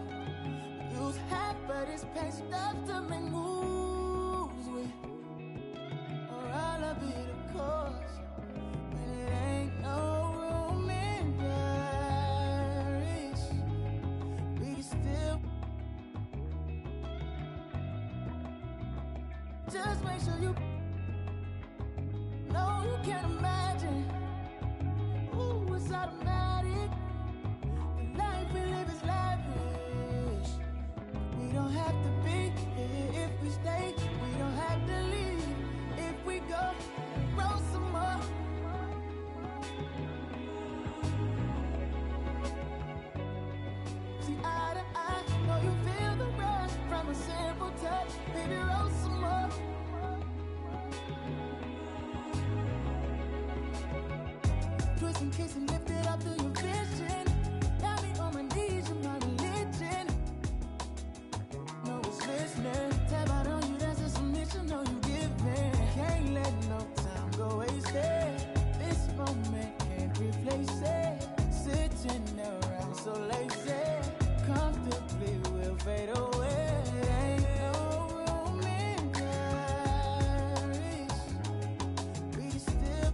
Speaker 9: Use half, but it's paid stuff to make moves with. Or I'll be the cause. But it ain't no room in Paris. We can still. Just make sure you know you can't imagine. Ooh, it's automatic. The life we live is lavish. We don't have to be here if we stay. We don't have to leave if we go. Roll some more. See eye to eye, know you feel the rush from a simple touch. Baby, roll some more. Twist and kiss and lift it up to your vision. Got me on my knees, you're my religion. No one's listening. Tap out on you, that's a submission. No, you giving. Can't let no time go wasted. This moment can't replace it. Sitting around so lazy. Comfortably we'll fade away. Ain't no room in Paris. We still.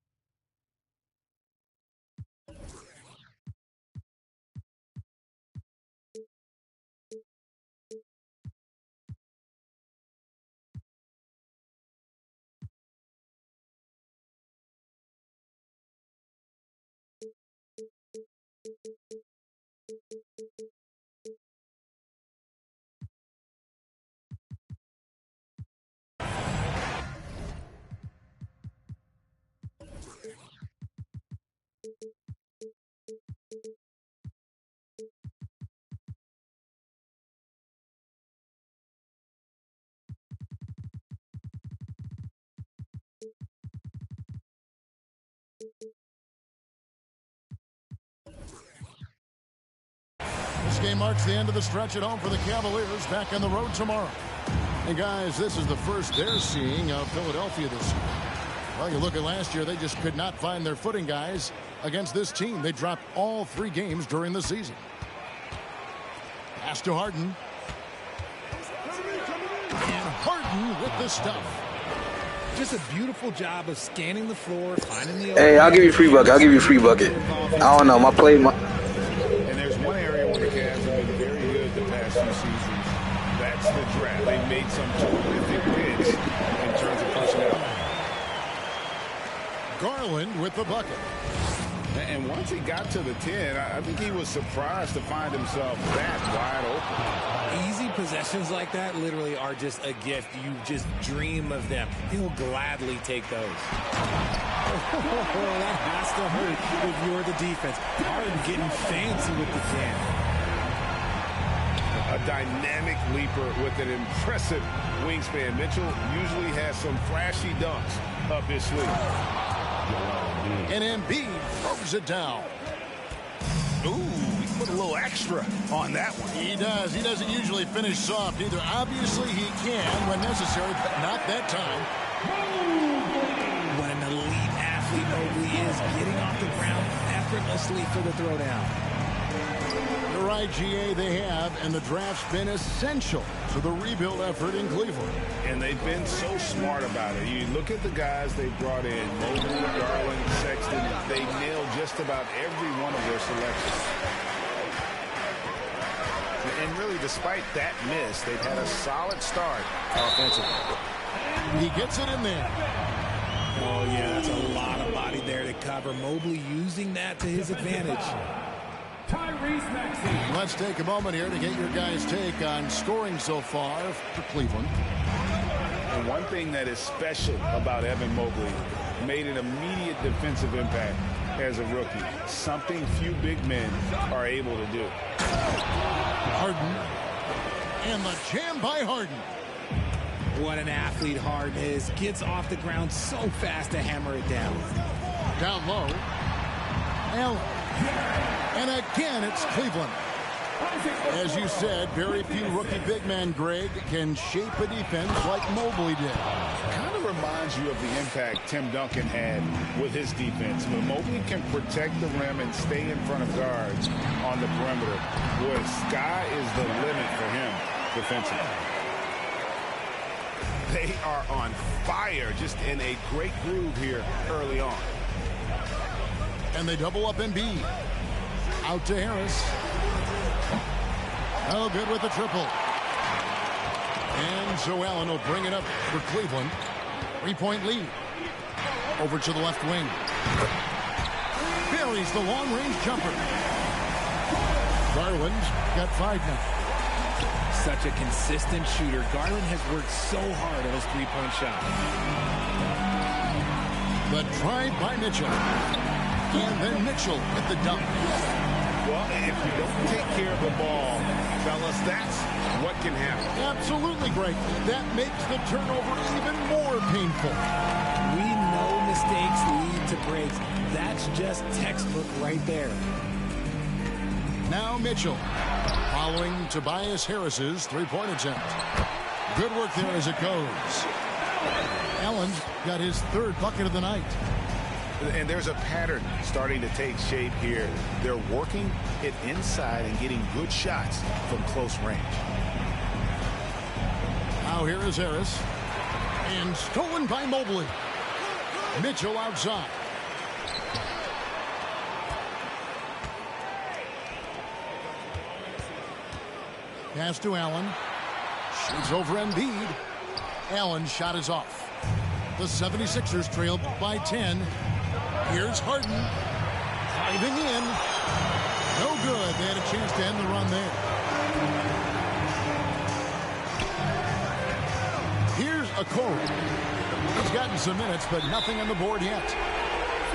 Speaker 1: This game marks the end of the stretch at home for the Cavaliers. Back on the road tomorrow. And guys, this is the first they're seeing of Philadelphia this year. Well, you look at last year, they just could not find their footing, guys, against this team. They dropped all 3 games during the season. Pass to Harden. And Harden with the stuff.
Speaker 3: Just a beautiful job of scanning the floor, finding the...
Speaker 7: Hey, I'll give you a free bucket. I'll give you a free bucket. I don't know. My play...
Speaker 4: And there's one area where the Cavs have been very good the past few seasons. That's the draft. They made some terrific picks in terms of personnel.
Speaker 1: Garland with the bucket.
Speaker 4: And once he got to the 10, I think he was surprised to find himself that wide open.
Speaker 3: Easy possessions like that literally are just a gift. You just dream of them. He'll gladly take those. That has to hurt if you're the defense. Harden getting fancy with the jam.
Speaker 4: A dynamic leaper with an impressive wingspan. Mitchell usually has some flashy dunks up his sleeve.
Speaker 1: And Embiid throws it down.
Speaker 4: Ooh, he put a little extra on that one.
Speaker 1: He does. He doesn't usually finish soft either. Obviously, he can when necessary, but not that time.
Speaker 3: What an elite athlete Mobley is, getting off the ground effortlessly for the throwdown.
Speaker 1: You're right, GA, they have, and the draft's been essential to the rebuild effort in Cleveland.
Speaker 4: And they've been so smart about it. You look at the guys they brought in, Mobley, Garland, Sexton, they nailed just about every one of their selections. And really, despite that miss, they've had a solid start offensively.
Speaker 1: He gets it in there.
Speaker 3: Oh, yeah, that's a lot of body there to cover. Mobley using that to his advantage.
Speaker 6: Tyrese Maxey.
Speaker 1: Let's take a moment here to get your guys' take on scoring so far for Cleveland.
Speaker 4: And one thing that is special about Evan Mobley, made an immediate defensive impact as a rookie. Something few big men are able to do.
Speaker 1: Harden. And the jam by Harden.
Speaker 3: What an athlete Harden is. Gets off the ground so fast to hammer it down.
Speaker 1: Down low. Allen. And again, it's Cleveland. As you said, very few rookie big men, Greg, can shape a defense like Mobley did.
Speaker 4: Kind of reminds you of the impact Tim Duncan had with his defense. When Mobley can protect the rim and stay in front of guards on the perimeter, boy, sky is the limit for him defensively. They are on fire, just in a great groove here early on.
Speaker 1: And they double up Embiid. Out to Harris. Oh, good with the triple. And so Allen will bring it up for Cleveland. 3-point lead. Over to the left wing. Buries the long-range jumper. Garland's got 5 now.
Speaker 3: Such a consistent shooter. Garland has worked so hard on his three-point shot.
Speaker 1: The drive by Mitchell. And then Mitchell with the dunk.
Speaker 4: Well, if you don't take care of the ball, fellas, that's what can happen.
Speaker 1: Absolutely, Greg. That makes the turnover even more painful.
Speaker 3: We know mistakes lead to breaks. That's just textbook right there.
Speaker 1: Now Mitchell, following Tobias Harris's three-point attempt. Good work there as it goes. Allen's got his 3rd bucket of the night.
Speaker 4: And there's a pattern starting to take shape here. They're working it inside and getting good shots from close range.
Speaker 1: Now here is Harris. And stolen by Mobley. Mitchell outside. Pass to Allen. Shoots over Embiid. Allen's shot is off. The 76ers trailed by 10. Here's Harden. Diving in. No good. They had a chance to end the run there. Here's Okoro. He's gotten some minutes, but nothing on the board yet.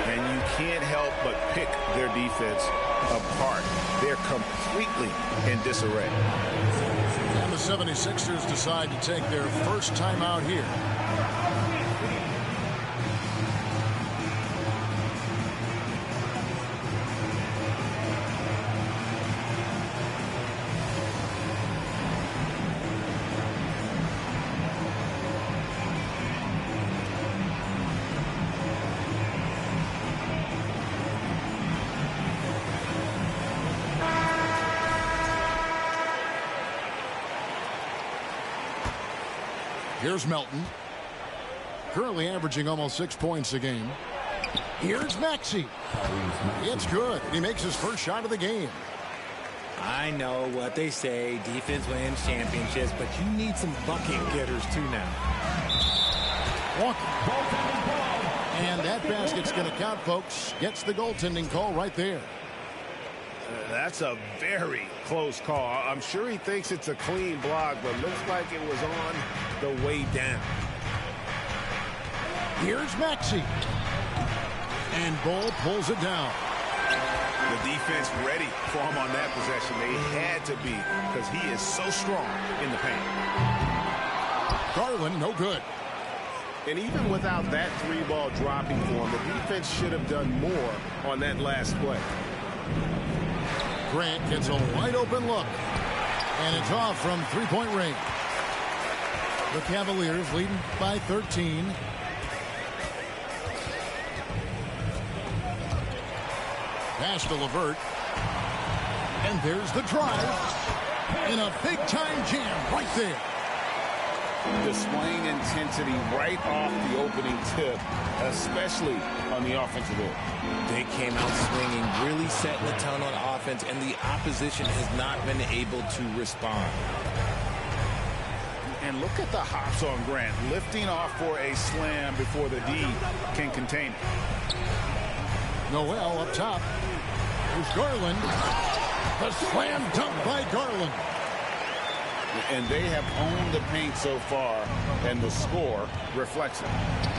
Speaker 4: And you can't help but pick their defense apart. They're completely in disarray.
Speaker 1: And the 76ers decide to take their first time out here. Here's Melton. Currently averaging almost 6 points a game. Here's Maxey. It's good. He makes his first shot of the game.
Speaker 3: I know what they say. Defense wins championships, but you need some bucket getters too now.
Speaker 1: Walker. And that basket's going to count, folks. Gets the goaltending call right there.
Speaker 4: That's a very close call. I'm sure he thinks it's a clean block, but looks like it was on the way down.
Speaker 1: Here's Maxey. And Bull pulls it down.
Speaker 4: The defense ready for him on that possession. They had to be because he is so strong in the paint.
Speaker 1: Garland, no good.
Speaker 4: And even without that three-ball dropping for him, the defense should have done more on that last play.
Speaker 1: Grant gets a wide-open look. And it's off from three-point range. The Cavaliers leading by 13. Pass to LeVert. And there's the drive. And a big-time jam right there.
Speaker 4: Displaying intensity right off the opening tip, especially on the offensive end.
Speaker 3: They came out swinging, really setting the tone on offense, and the opposition has not been able to respond.
Speaker 4: And look at the hops on Grant, lifting off for a slam before the D can contain it.
Speaker 1: Noel up top. Here's Garland. The slam dunk by Garland.
Speaker 4: And they have owned the paint so far, and the score reflects it.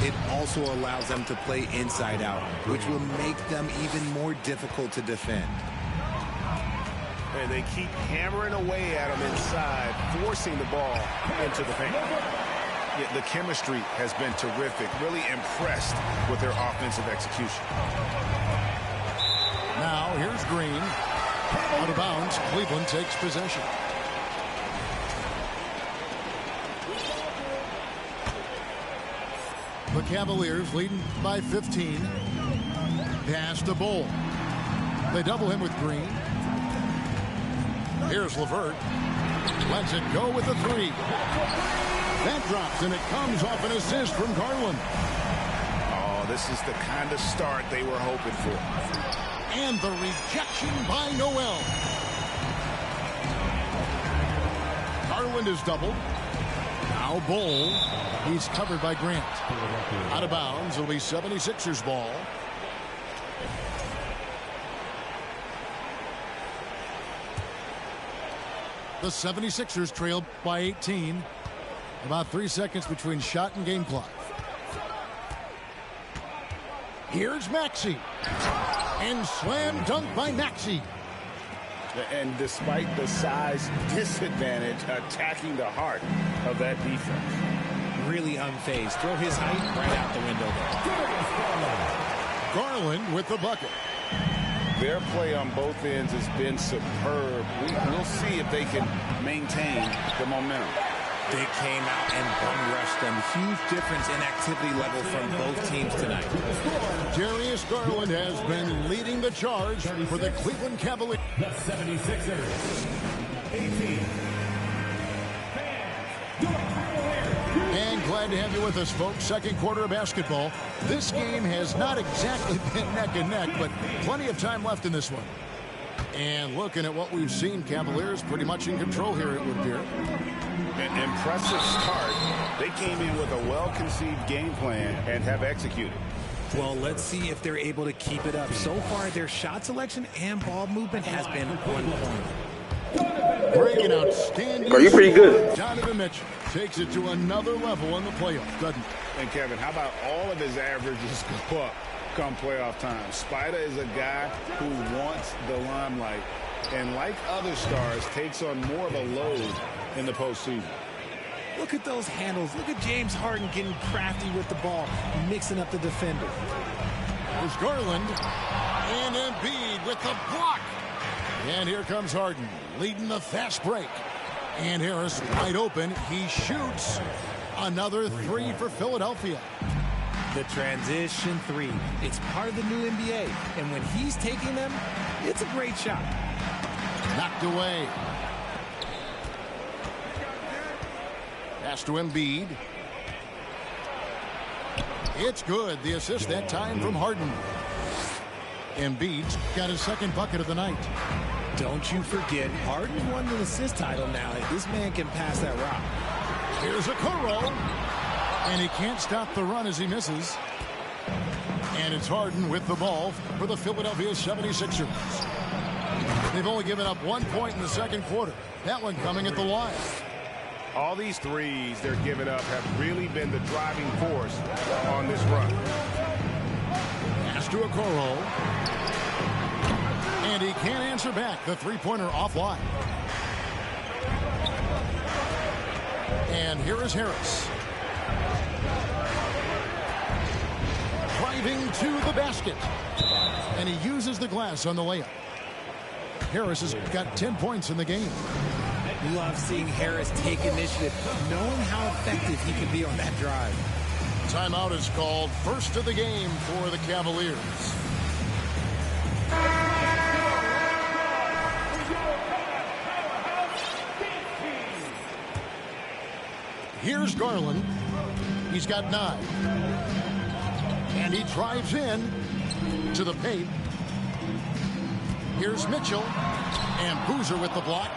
Speaker 3: It also allows them to play inside out, which will make them even more difficult to defend.
Speaker 4: And they keep hammering away at them inside, forcing the ball into the paint. Yeah, the chemistry has been terrific. Really impressed with their offensive execution.
Speaker 1: Now here's Green. Out of bounds, Cleveland takes possession. The Cavaliers leading by 15. Pass to Bull. They double him with Green. Here's LeVert. Lets it go with the three. That drops, and it comes off an assist from Garland.
Speaker 4: Oh, this is the kind of start they were hoping for.
Speaker 1: And the rejection by Noel. Garland is doubled. Now Bull. He's covered by Grant. Out of bounds. It'll be 76ers ball. The 76ers trail by 18. About 3 seconds between shot and game clock. Here's Maxey. And slam dunk by Maxey.
Speaker 4: And despite the size disadvantage, attacking the heart of that defense.
Speaker 3: Really unfazed. Throw his height right out the window there.
Speaker 1: Garland with the bucket.
Speaker 4: Their play on both ends has been superb. We'll see if they can maintain the momentum.
Speaker 3: They came out and bum rushed them. Huge difference in activity level from both teams tonight.
Speaker 1: Darius Garland has been leading the charge for the Cleveland Cavaliers.
Speaker 6: The 76ers. 18.
Speaker 1: And glad to have you with us, folks. Second quarter of basketball. This game has not exactly been neck and neck, but plenty of time left in this one. And looking at what we've seen, Cavaliers pretty much in control here, it would appear.
Speaker 4: An impressive start. They came in with a well-conceived game plan and have executed.
Speaker 3: Well, let's see if they're able to keep it up. So far, their shot selection and ball movement has been on point.
Speaker 1: Greg, an outstanding.
Speaker 7: Are you pretty good?
Speaker 1: Donovan Mitchell takes it to another level in the playoffs, doesn't he?
Speaker 4: And Kevin, how about all of his averages go up come playoff time? Spider is a guy who wants the limelight, and like other stars, takes on more of a load in the postseason.
Speaker 3: Look at those handles. Look at James Harden getting crafty with the ball, mixing up the defender.
Speaker 1: There's Garland and Embiid with the block. And here comes Harden leading the fast break. And Harris wide open. He shoots another three for Philadelphia.
Speaker 3: The transition three. It's part of the new NBA. And when he's taking them, it's a great shot.
Speaker 1: Knocked away. Pass to Embiid. It's good. The assist that time from Harden. Embiid's got his second bucket of the night.
Speaker 3: Don't you forget, Harden won the assist title now. This man can pass that rock.
Speaker 1: Here's Okoro. And he can't stop the run as he misses. And it's Harden with the ball for the Philadelphia 76ers. They've only given up 1 point in the second quarter. That one coming at the line.
Speaker 4: All these threes they're giving up have really been the driving force on this run.
Speaker 1: Pass to Okoro. And he can't answer back. The three-pointer offline. And here is Harris. Driving to the basket. And he uses the glass on the layup. Harris has got 10 points in the game.
Speaker 3: Love seeing Harris take initiative, knowing how effective he can be on that drive.
Speaker 1: Timeout is called. First of the game for the Cavaliers. Here's Garland. He's got 9. And he drives in to the paint. Here's Mitchell. And Boozer with the block.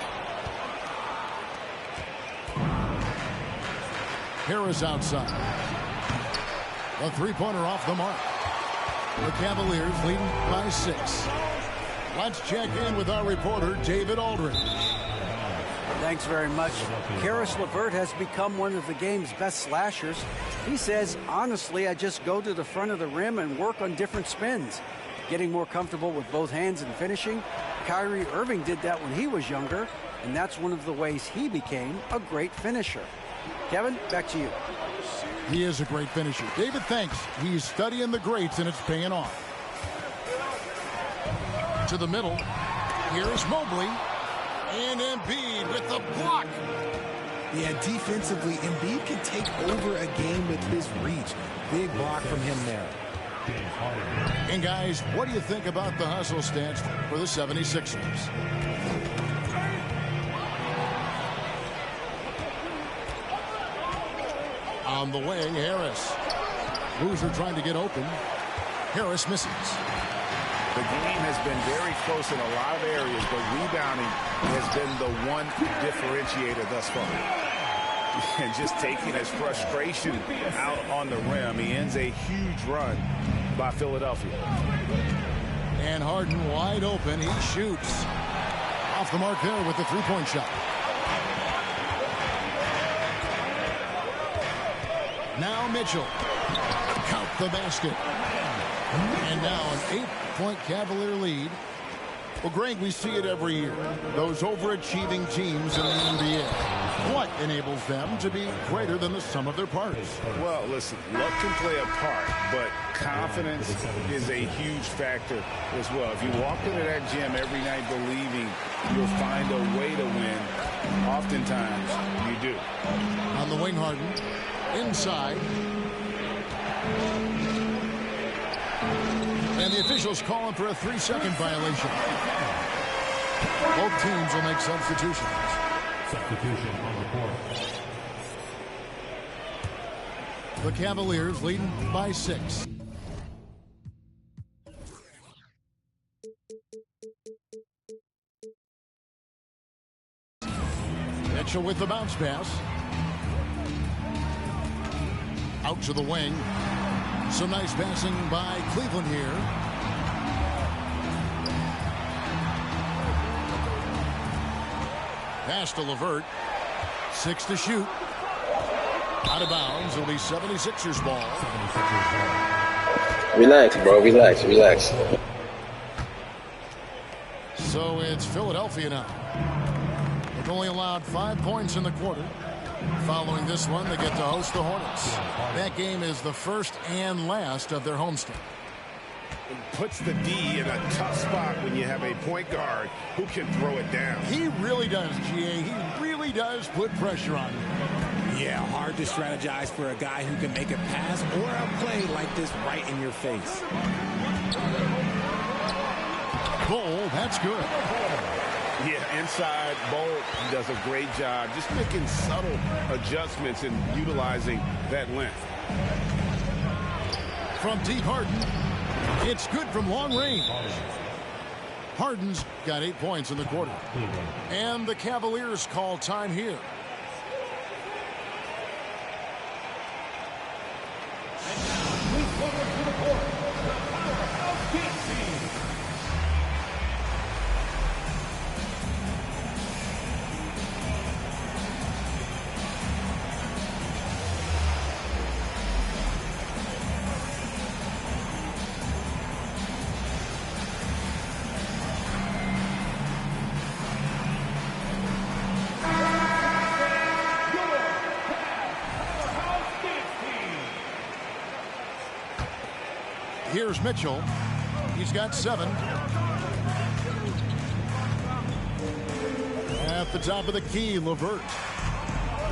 Speaker 1: Harris outside. A three-pointer off the mark. The Cavaliers leading by 6. Let's check in with our reporter, David Aldridge.
Speaker 5: Thanks very much. Karis LeVert has become one of the game's best slashers. He says, honestly, I just go to the front of the rim and work on different spins. Getting more comfortable with both hands and finishing. Kyrie Irving did that when he was younger, and that's one of the ways he became a great finisher. Kevin, back to you.
Speaker 1: He is a great finisher. David, thanks. He's studying the greats, and it's paying off. To the middle. Here's Mobley. And Embiid with the block.
Speaker 3: Yeah, defensively, Embiid can take over a game with his reach. Big block from him there.
Speaker 1: And guys, what do you think about the hustle stance for the 76ers? On the wing, Harris. Boozer trying to get open. Harris misses.
Speaker 4: The game has been very close in a lot of areas, but rebounding has been the one differentiator thus far. And just taking his frustration out on the rim, he ends a huge run by Philadelphia.
Speaker 1: And Harden wide open. He shoots. Off the mark there with the three-point shot. Now Mitchell. Count the basket. And now an 8-point Cavalier lead. Well, Greg, we see it every year. Those overachieving teams in the NBA. What enables them to be greater than the sum of their parts?
Speaker 4: Well, listen, luck can play a part, but confidence is a huge factor as well. If you walk into that gym every night believing you'll find a way to win, oftentimes you do.
Speaker 1: On the wing, Harden. Inside. And the officials calling for a 3-second violation. Both teams will make substitutions.
Speaker 6: Substitution on the court.
Speaker 1: The Cavaliers leading by 6. Mitchell with the bounce pass. Out to the wing. Some nice passing by Cleveland here. Pass to LeVert. 6 to shoot. Out of bounds. It'll be 76ers ball.
Speaker 7: Relax, bro. Relax, relax.
Speaker 1: So it's Philadelphia now. They've only allowed 5 points in the quarter. Following this one, they get to host the Hornets. That game is the first and last of their homestand.
Speaker 2: It puts the D in a tough spot when you have a point guard who can throw it down.
Speaker 1: He really does, GA. He really does put pressure on you.
Speaker 3: Yeah, hard to strategize for a guy who can make a pass or a play like this right in your face.
Speaker 1: Bull, that's good.
Speaker 2: Yeah, inside, Bull does a great job just making subtle adjustments and utilizing that length.
Speaker 1: From deep, Harden. It's good from long range. Harden's got 8 points in the quarter. And the Cavaliers call time here. Here's Mitchell. He's got 7. At the top of the key, LeVert.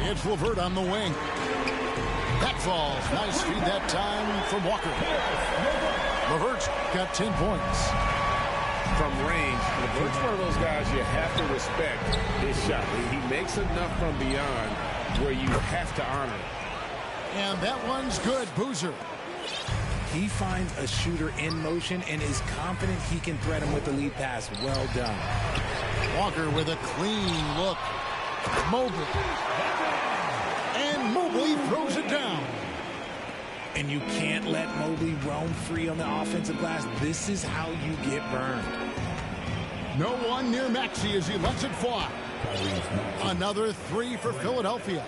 Speaker 1: It's LeVert on the wing. That falls. Nice feed that time from Walker. LeVert's got 10 points.
Speaker 2: From range, LeVert's one of those guys you have to respect his shot. He makes enough from beyond where you have to honor it.
Speaker 1: And that one's good. Boozer.
Speaker 3: He finds a shooter in motion and is confident he can thread him with the lead pass. Well done.
Speaker 1: Walker with a clean look. Mobley. And Mobley throws it down.
Speaker 3: And you can't let Mobley roam free on the offensive glass. This is how you get burned.
Speaker 1: No one near Maxey as he lets it fly. Another 3 for Philadelphia.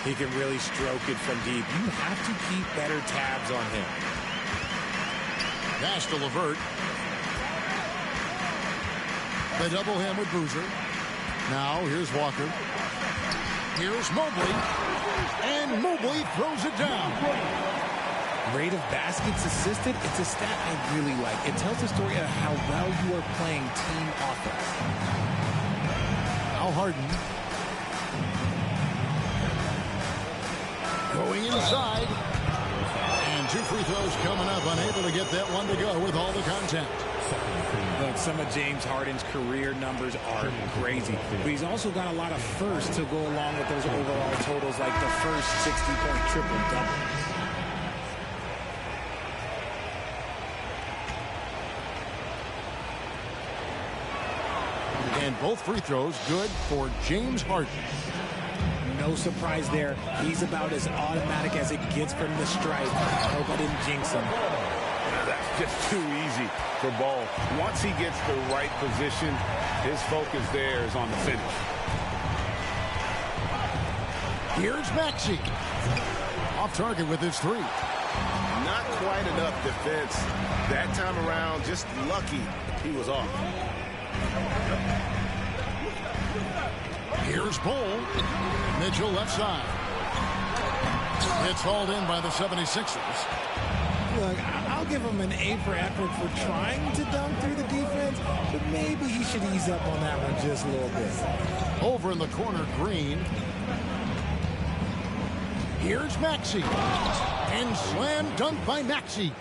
Speaker 3: He can really stroke it from deep. You have to keep better tabs on him.
Speaker 1: Pass to LeVert. They double him with Boozer. Now here's Walker. Here's Mobley. And Mobley throws it down.
Speaker 3: Rate of baskets assisted, it's a stat I really like. It tells the story of how well you are playing team offense.
Speaker 1: Now Harden. Going inside. And 2 free throws coming up. Unable to get that one to go with all the contact.
Speaker 3: Look, some of James Harden's career numbers are crazy. But he's also got a lot of firsts to go along with those overall totals, like the first 60-point triple-double.
Speaker 1: And both free throws good for James Harden.
Speaker 3: No surprise there. He's about as automatic as it gets from the stripe. I hope I didn't jinx him.
Speaker 2: That's just too easy for Ball. Once he gets the right position, his focus there is on the finish.
Speaker 1: Here's Maxey. Off target with his 3.
Speaker 2: Not quite enough defense that time around. Just lucky he was off.
Speaker 1: Here's Bull. Mitchell left side. It's hauled in by the 76ers.
Speaker 3: Look, I'll give him an A for effort for trying to dunk through the defense, but maybe he should ease up on that one just a little bit.
Speaker 1: Over in the corner, Green. Here's Maxey. And slam dunk by Maxey.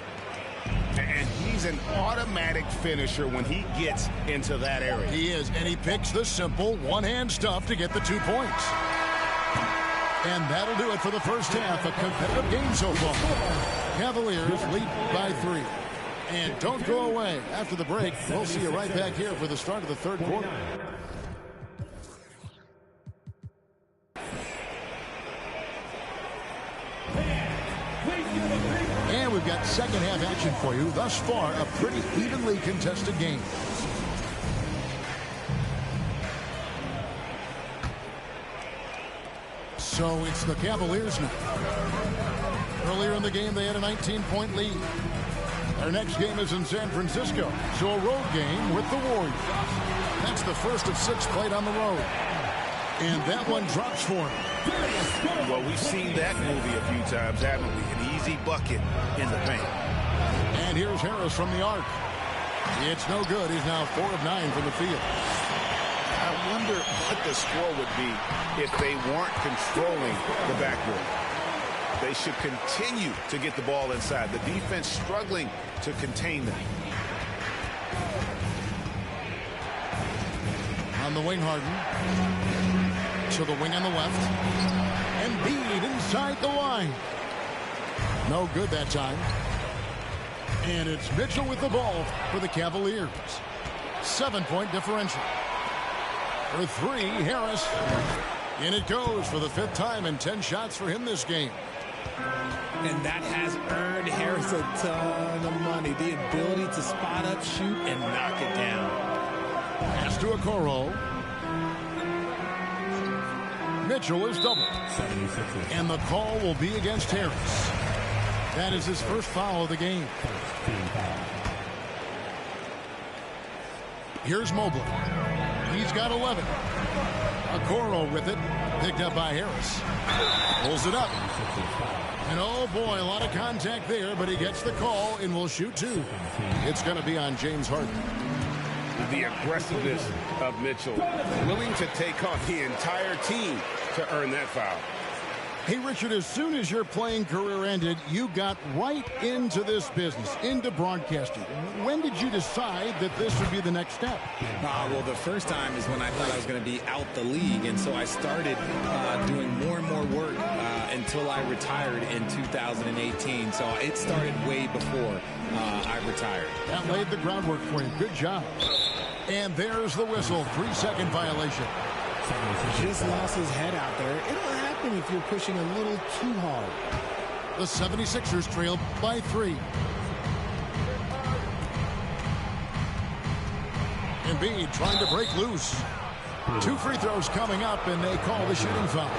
Speaker 2: And he's an automatic finisher when he gets into that area.
Speaker 1: He is, and he picks the simple one-hand stuff to get the 2 points. And that'll do it for the first half. A competitive game so far. Cavaliers lead by 3. And don't go away. After the break, we'll see you right back here for the start of the third quarter. And we've got second half action for you. Thus far, a pretty evenly contested game. So it's the Cavaliers now. Earlier in the game, they had a 19-point lead. Their next game is in San Francisco, so a road game with the Warriors. That's the first of 6 played on the road. And that one drops for him.
Speaker 2: Well, we've seen that movie a few times, haven't we? An easy bucket in the paint.
Speaker 1: And here's Harris from the arc. It's no good. He's now 4 of 9 from the field.
Speaker 2: I wonder what the score would be if they weren't controlling the backboard. They should continue to get the ball inside. The defense struggling to contain them.
Speaker 1: On the wing, Harden. To the wing on the left. Embiid inside the line. No good that time. And it's Mitchell with the ball for the Cavaliers. 7-point differential. For 3, Harris. In it goes for the 5th time, and 10 shots for him this game.
Speaker 3: And that has earned Harris a ton of money. The ability to spot up, shoot, and knock it down.
Speaker 1: Pass to Okoro. Mitchell is doubled. And the call will be against Harris. That is his first foul of the game. Here's Mobley. He's got 11. Okoro with it. Picked up by Harris. Pulls it up. And oh boy, a lot of contact there, but he gets the call and will shoot 2. It's going to be on James Harden.
Speaker 2: The aggressiveness of Mitchell, willing to take on the entire team to earn that foul.
Speaker 1: Hey, Richard, as soon as your playing career ended, you got right into this business, into broadcasting. When did you decide that this would be the next step?
Speaker 3: Well, the first time is when I thought I was going to be out the league, and so I started doing more and more work until I retired in 2018. So it started way before I retired.
Speaker 1: That laid the groundwork for you. Good job. And there's the whistle. 3-second violation.
Speaker 3: Just lost his head out there. It'll happen if you're pushing a little too hard.
Speaker 1: The 76ers trail by 3. Embiid trying to break loose. 2 free throws coming up, and they call the shooting foul.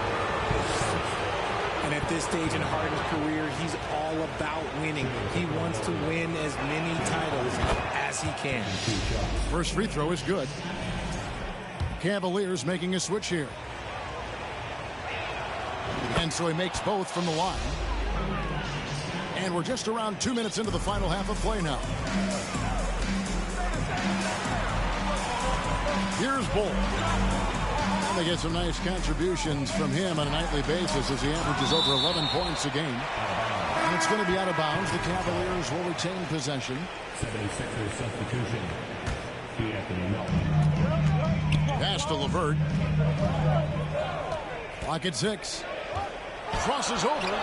Speaker 3: And at this stage in Harden's career, he's all about winning. He wants to win as many titles as he can.
Speaker 1: First free throw is good. Cavaliers making a switch here. And so he makes both from the line. And we're just around 2 minutes into the final half of play now. Here's Bull. And they get some nice contributions from him on a nightly basis as he averages over 11 points a game. And it's going to be out of bounds. The Cavaliers will retain possession.
Speaker 6: 76ers substitution.
Speaker 1: Pass to LeVert. Clock at 6. Crosses over.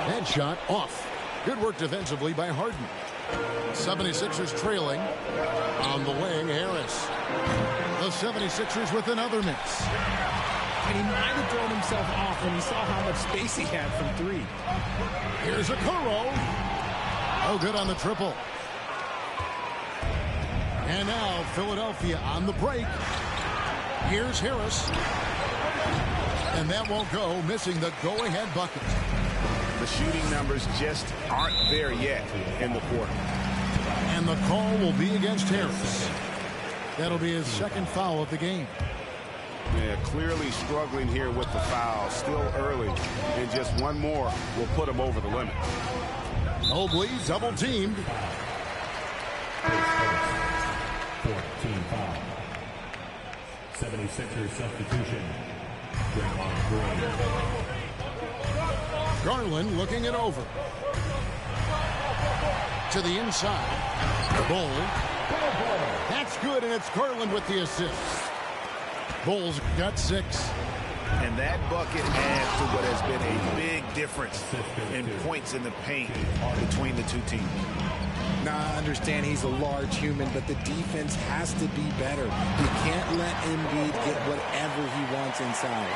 Speaker 1: Headshot off. Good work defensively by Harden. 76ers trailing. On the wing, Harris. The 76ers with another miss.
Speaker 3: And he might have thrown himself off when he saw how much space he had from 3.
Speaker 1: Here's Okoro. Oh, good on the triple. And now Philadelphia on the break. Here's Harris. And that won't go, missing the go-ahead bucket.
Speaker 2: The shooting numbers just aren't there yet in the quarter.
Speaker 1: And the call will be against Harris. That'll be his second foul of the game.
Speaker 2: Yeah, clearly struggling here with the foul. Still early. And just one more will put him over the limit.
Speaker 1: Mobley double-teamed.
Speaker 6: 14 foul. 76ers substitution. Draymond Green.
Speaker 1: Garland looking it over. To the inside. Bull. That's good, and it's Garland with the assist. Bull's got 6.
Speaker 2: And that bucket adds to what has been a big difference in points in the paint between the two teams.
Speaker 3: Now, I understand he's a large human, but the defense has to be better. You can't let Embiid get whatever he wants inside.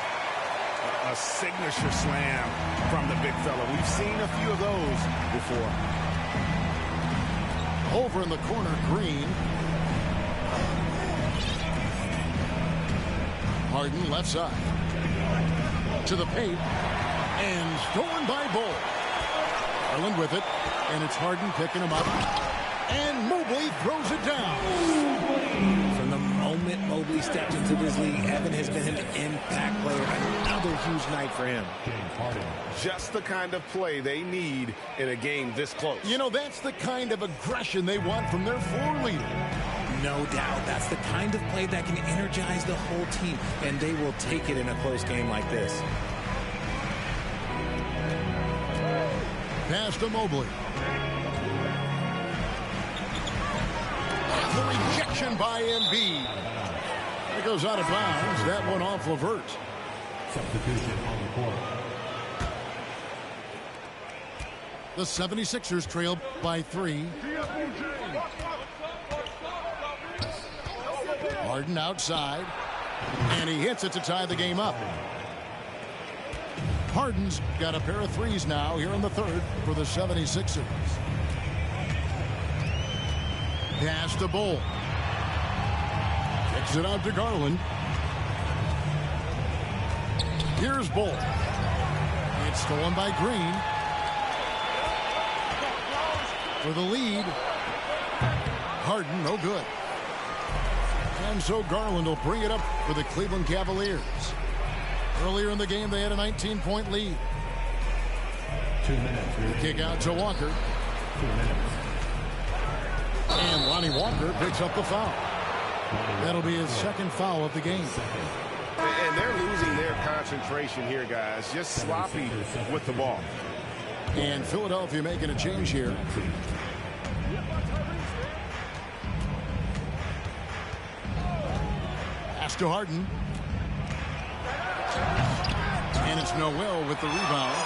Speaker 2: a signature slam from the big fella. We've seen a few of those before.
Speaker 1: Over in the corner, Green. Harden left side. To the paint. And stolen by Bull. Garland with it. And it's Harden picking him up. And Mobley throws it down.
Speaker 3: From the moment Mobley stepped into this league, Evan has been an impact player. Another huge night for him.
Speaker 2: Just the kind of play they need in a game this close.
Speaker 1: You know, that's the kind of aggression they want from their floor leader.
Speaker 3: No doubt. That's the kind of play that can energize the whole team, and they will take it in a close game like this.
Speaker 1: Pass to Mobley. The rejection by Embiid. It goes out of bounds. That one off Levert.
Speaker 6: Substitution on the court.
Speaker 1: The 76ers trail by 3. Harden outside. And he hits it to tie the game up. Harden's got a pair of threes now here in the third for the 76ers. Pass to Bull. Kicks it out to Garland. Here's Bull. It's stolen by Green. For the lead. Harden, no good. And so Garland will bring it up for the Cleveland Cavaliers. Earlier in the game, they had a 19-point lead.
Speaker 6: 2 minutes.
Speaker 1: Kick out to Walker.
Speaker 6: 2 minutes.
Speaker 1: And Lonnie Walker picks up the foul. That'll be his second foul of the game.
Speaker 2: And they're losing their concentration here, guys. Just sloppy with the ball.
Speaker 1: And Philadelphia making a change here. Pass to Harden. And it's Noel with the rebound.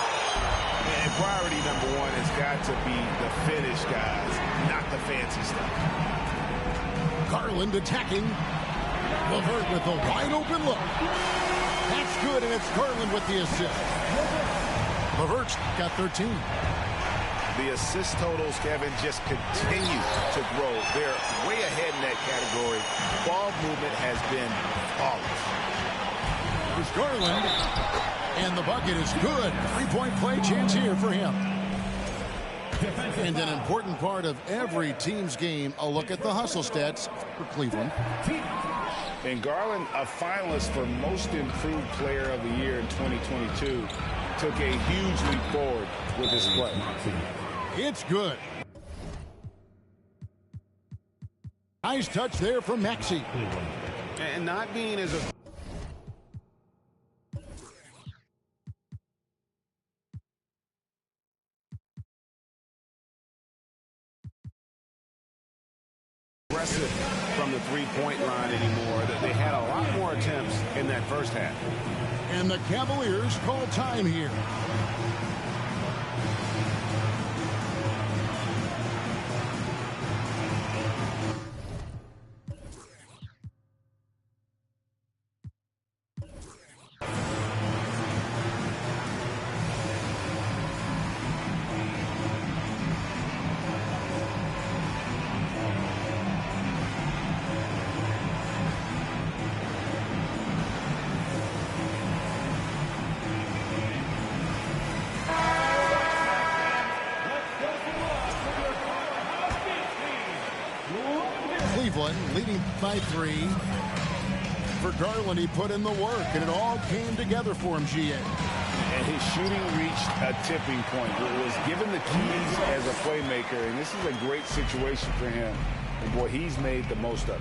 Speaker 2: And priority number one has got to be the finish, guys, not the fancy stuff.
Speaker 1: Garland attacking. Levert with a wide open look. That's good, and it's Garland with the assist. Levert's got 13.
Speaker 2: The assist totals, Kevin, just continue to grow. They're way ahead in that category. Ball movement has been flawless.
Speaker 1: There's Garland. And the bucket is good. 3-point play chance here for him. And an important part of every team's game, a look at the hustle stats for Cleveland.
Speaker 4: And Garland, a finalist for Most Improved Player of the Year in 2022, took a huge leap forward with his play.
Speaker 1: It's good. Nice touch there from Maxey.
Speaker 2: And not being as aggressive from the three-point line anymore. That they had a lot more attempts in that first half.
Speaker 1: And the Cavaliers call time here. Cleveland leading by 3. For Garland, he put in the work, and it all came together for him, GA.
Speaker 4: And his shooting reached a tipping point. It was given the keys as a playmaker, and this is a great situation for him. And boy, he's made the most of it.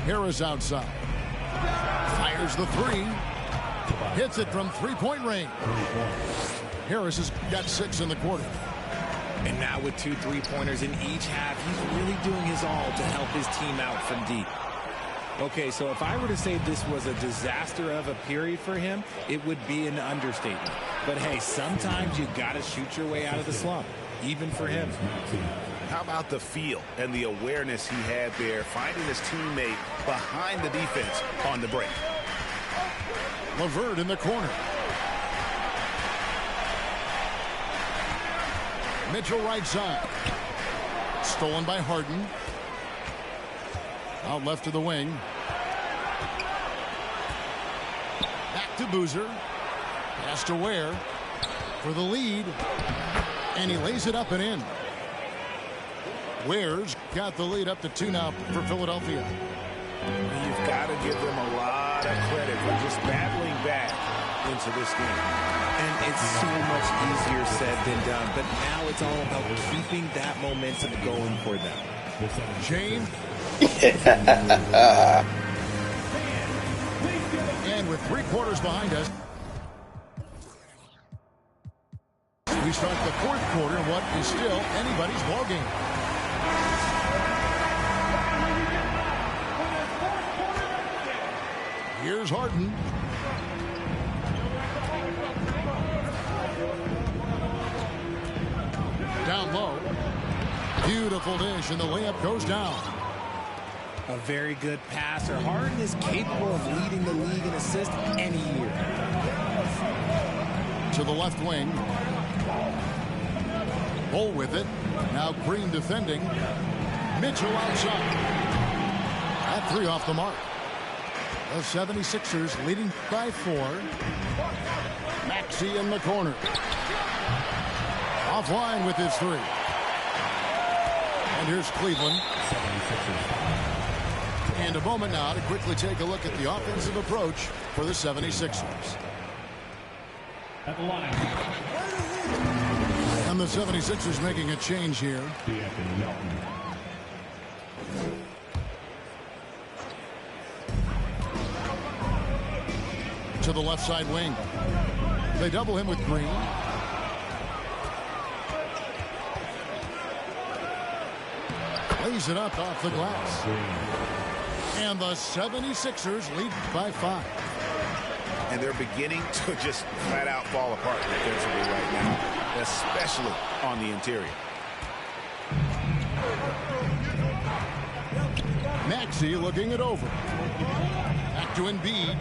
Speaker 1: Harris outside. Fires the 3. Hits it from three-point range. Harris has got 6 in the quarter.
Speaker 3: And now with 2 3-pointers in each half, he's really doing his all to help his team out from deep. Okay, so if I were to say this was a disaster of a period for him, it would be an understatement. But hey, sometimes you got to shoot your way out of the slump, even for him.
Speaker 2: How about the feel and the awareness he had there, finding his teammate behind the defense on the break?
Speaker 1: LeVert in the corner. Mitchell right side. Stolen by Harden. Out left to the wing. Back to Boozer. Pass to Ware for the lead. And he lays it up and in. Ware's got the lead up to 2 now for Philadelphia.
Speaker 2: You've got to give them a lot of credit for just battling back into this game.
Speaker 3: And it's so much easier said than done. But now it's all about keeping that momentum going for them.
Speaker 1: James. And with 3 quarters behind us, we start the 4th quarter, what is still anybody's ballgame. Here's Harden. Down low. Beautiful dish, and the layup goes down.
Speaker 3: A very good passer. Harden is capable of leading the league in assists any year.
Speaker 1: To the left wing. Bull with it. Now Green defending. Mitchell outside. That 3 off the mark. The 76ers leading by 4. Maxey in the corner. Offline with his 3. And here's Cleveland. And a moment now to quickly take a look at the offensive approach for the 76ers.
Speaker 6: At the line.
Speaker 1: And the 76ers making a change here. To the left side wing. They double him with Green. Lays it up off the glass. And the 76ers lead by 5.
Speaker 2: And they're beginning to just flat out fall apart defensively right now, especially on the interior.
Speaker 1: Maxey looking it over. Back to Embiid.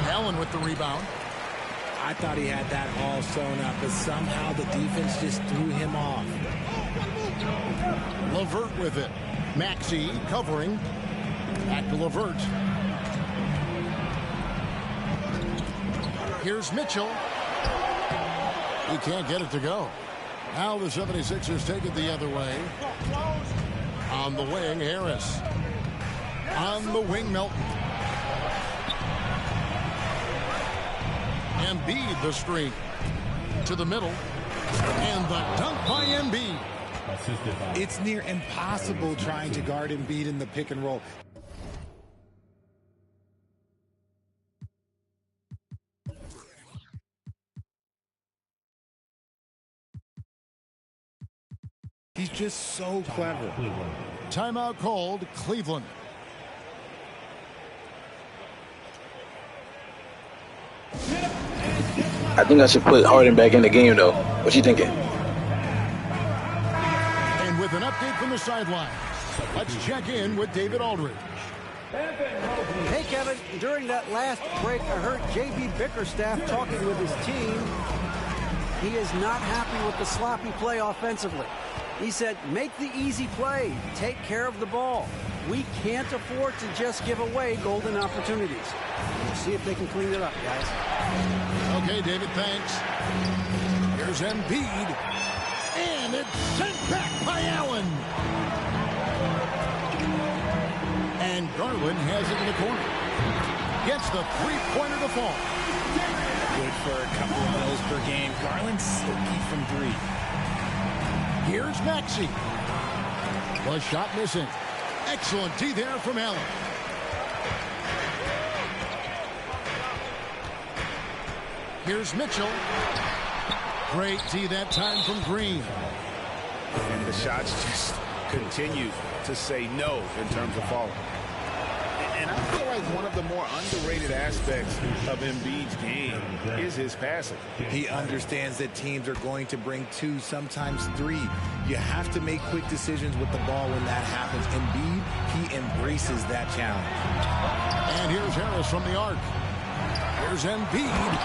Speaker 1: Allen with the rebound.
Speaker 3: I thought he had that all sewn up, but somehow the defense just threw him off.
Speaker 1: LeVert with it. Maxey covering. Back to LeVert. Here's Mitchell. He can't get it to go. Now the 76ers take it the other way. On the wing, Harris. On the wing, Melton. Embiid the screen. To the middle. And the dunk by Embiid.
Speaker 3: It's near impossible trying to guard Embiid in the pick and roll. He's just so clever.
Speaker 1: Timeout called, Cleveland.
Speaker 7: I think I should put Harden back in the game, though. What you thinking?
Speaker 1: And with an update from the sideline, let's check in with David Aldridge.
Speaker 5: Hey, Kevin, during that last break, I heard J.B. Bickerstaff talking with his team. He is not happy with the sloppy play offensively. He said, make the easy play. Take care of the ball. We can't afford to just give away golden opportunities. We'll see if they can clean it up, guys.
Speaker 1: Okay, David, thanks. Here's Embiid. And it's sent back by Allen. And Garland has it in the corner. Gets the three-pointer to fall.
Speaker 3: Good for a couple of those per game. Garland silky from 3.
Speaker 1: Here's Maxey. The shot missing. Excellent D there from Allen. Here's Mitchell. Great D that time from Green.
Speaker 2: And the shots just continue to say no in terms of falling.
Speaker 4: And I feel like one of the more underrated aspects of Embiid's game is his passing.
Speaker 3: He understands that teams are going to bring 2, sometimes 3. You have to make quick decisions with the ball when that happens. Embiid, he embraces that challenge.
Speaker 1: And here's Harris from the arc. Here's Embiid.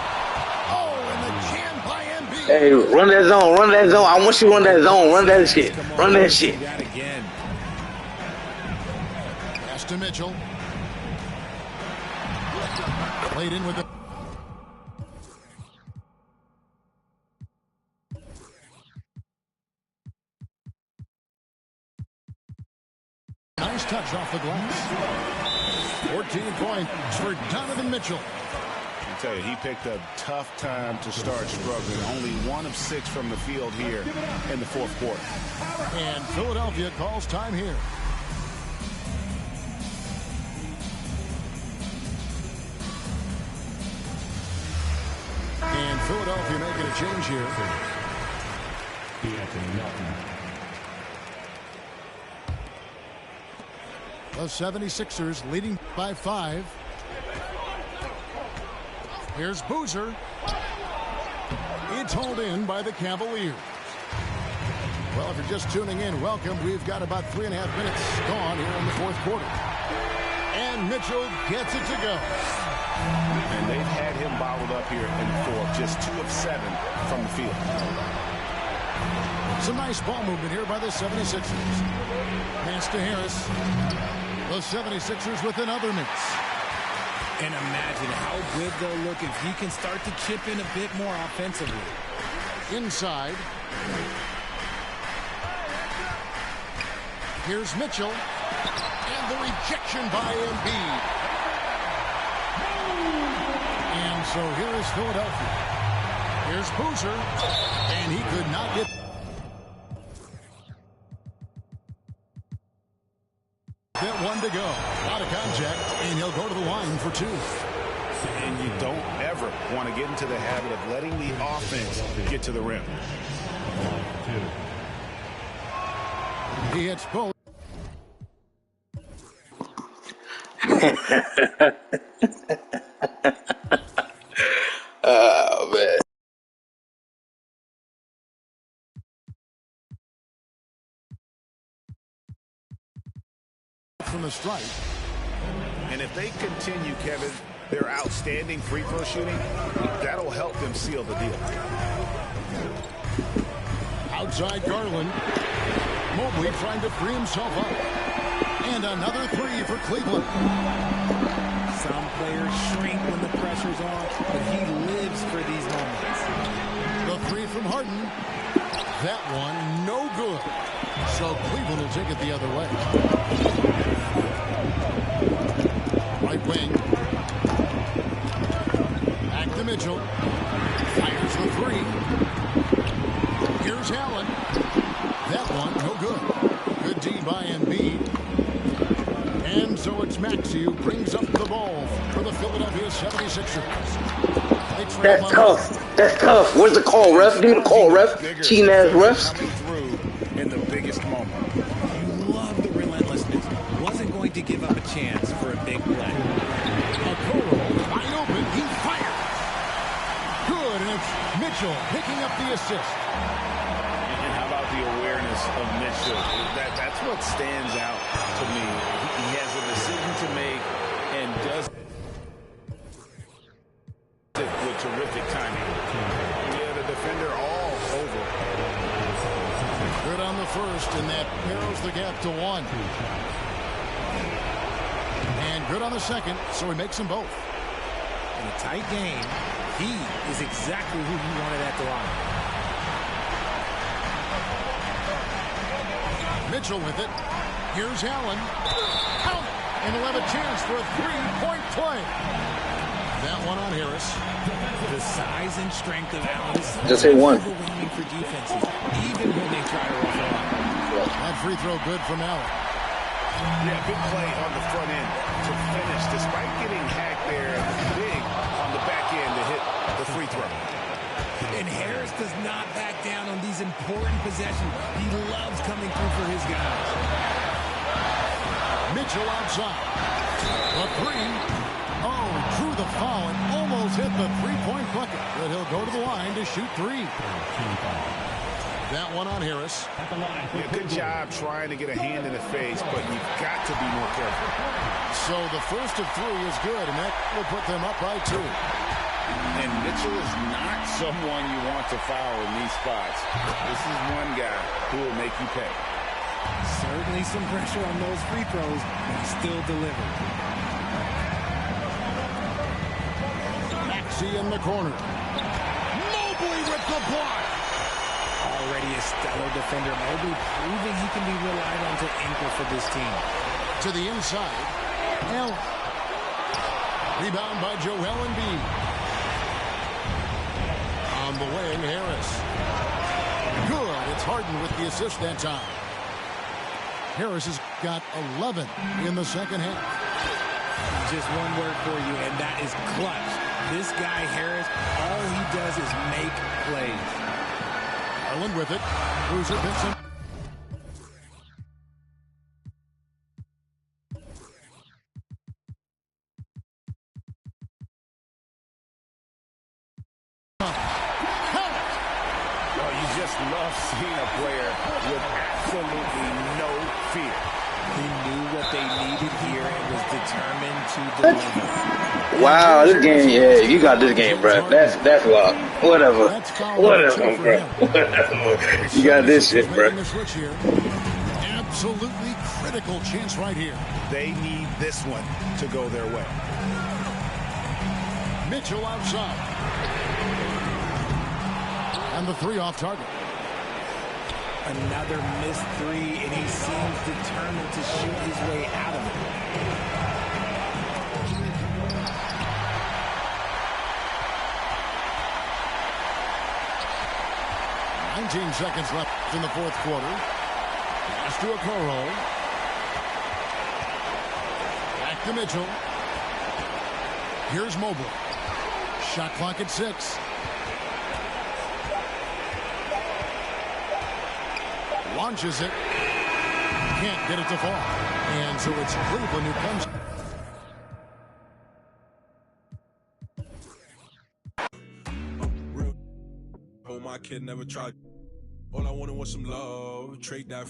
Speaker 1: Oh, and the jam by Embiid.
Speaker 7: Hey, run that zone. Run that zone. I want you to run that zone. Run that shit. Run that shit.
Speaker 3: Again.
Speaker 1: Pass to Mitchell. Played in with the... Nice touch off the glass. 14 points for Donovan Mitchell.
Speaker 4: I tell you, he picked a tough time to start struggling. Only 1 of 6 from the field here in the fourth quarter.
Speaker 1: And Philadelphia calls time here. And Philadelphia making a change here. The 76ers leading by 5. Here's Boozer. It's hauled in by the Cavaliers. Well, if you're just tuning in, welcome. We've got about 3.5 minutes gone here in the fourth quarter. And Mitchell gets it to go.
Speaker 4: And they've had him bottled up here in the fourth. Just 2 of 7 from the field.
Speaker 1: Some nice ball movement here by the 76ers. Pass to Harris. The 76ers with another miss.
Speaker 3: And imagine how good they'll look if he can start to chip in a bit more offensively.
Speaker 1: Inside. Here's Mitchell. And the rejection by Embiid. And so here is Philadelphia. Here's Boozer. And he could not get... Get 1 to go. Out of contact, and he'll go to the line for 2.
Speaker 4: And you don't ever want to get into the habit of letting the offense get to the rim.
Speaker 1: He hits both.
Speaker 7: Oh, man.
Speaker 1: From the strike.
Speaker 4: And if they continue, Kevin, their outstanding free throw shooting, that'll help them seal the deal.
Speaker 1: Outside Garland. Mobley trying to free himself up. And another 3 for Cleveland.
Speaker 3: Some players shrink when the pressure's on, but he lives for these moments.
Speaker 1: The 3 from Harden. That one, no good. So Cleveland will take it the other way. Right wing. Back to Mitchell. Fires the 3. Here's Allen. That one, no good. Good D by Embiid. And so it's Maxey who brings up the ball for the Philadelphia 76ers.
Speaker 7: That's tough. That's tough. Where's the call, ref? Give me the call, ref. Cheating ass refs.
Speaker 4: Coming through in the biggest moment.
Speaker 3: You love the relentlessness. Wasn't going to give up a chance for a big play.
Speaker 1: Okoro wide open. He fires. Good, and it's Mitchell picking up the assist.
Speaker 4: And how about the awareness of Mitchell? That's what stands out to me. He has a decision to make and does it with terrific timing. Yeah, the defender all over.
Speaker 1: Good on the first, and that narrows the gap to 1. And good on the second, so he makes them both.
Speaker 3: In a tight game, he is exactly who you wanted at the line.
Speaker 1: Mitchell with it. Here's Allen. Count it. And he'll have a chance for a 3-point play. That one on Harris.
Speaker 3: The size and strength of Allen is
Speaker 7: Just hit 1.
Speaker 3: overwhelming for defenses, even when they try to rough it up.
Speaker 1: That free throw good from Allen.
Speaker 4: Yeah, good play on the front end to finish, despite getting hacked there big on the back end to hit the free throw.
Speaker 3: And Harris does not back down on these important possessions. He loves coming through for his guys.
Speaker 1: Mitchell outside. The three. Oh, drew the foul and almost hit the three-point bucket. But he'll go to the line to shoot three. That one on Harris.
Speaker 4: Yeah, good job trying to get a hand in the face, but you've got to be more careful.
Speaker 1: So the first of three is good, and that will put them up by 2.
Speaker 4: And Mitchell is not someone you want to foul in these spots. This is one guy who will make you pay.
Speaker 3: Certainly some pressure on those free throws, but he still delivered.
Speaker 1: Maxey in the corner. Mobley with the block.
Speaker 3: Already a stellar defender, Mobley proving he can be relied on to anchor for this team.
Speaker 1: To the inside. Allen. Rebound by Joel Embiid. On the wing, Harris. Good. It's Harden with the assist that time. Harris has got 11 in the second half.
Speaker 3: Just one word for you, and that is clutch. This guy, Harris, all he does is make plays.
Speaker 1: Garland with it. Bruiser picks him.
Speaker 4: Love seeing a player with absolutely no fear.
Speaker 3: He knew what they needed here and was determined to deliver.
Speaker 7: Wow, this game, yeah, you got this game, bro. That's wild. Whatever, bro. You got this shit, bro.
Speaker 1: Absolutely critical chance right here.
Speaker 4: They need this one to go their way.
Speaker 1: Mitchell outside. And the three off target.
Speaker 3: Another missed three, and he seems determined to shoot his way out of it.
Speaker 1: "19 seconds left in the fourth quarter. Pass to Okoro. Back to Mitchell. Here's Mobley. Shot clock at 6. Launches it. Can't get it to fall. And so it's Cleveland who comes.
Speaker 10: Oh, my kid never tried. All I wanted was some love. Trade that for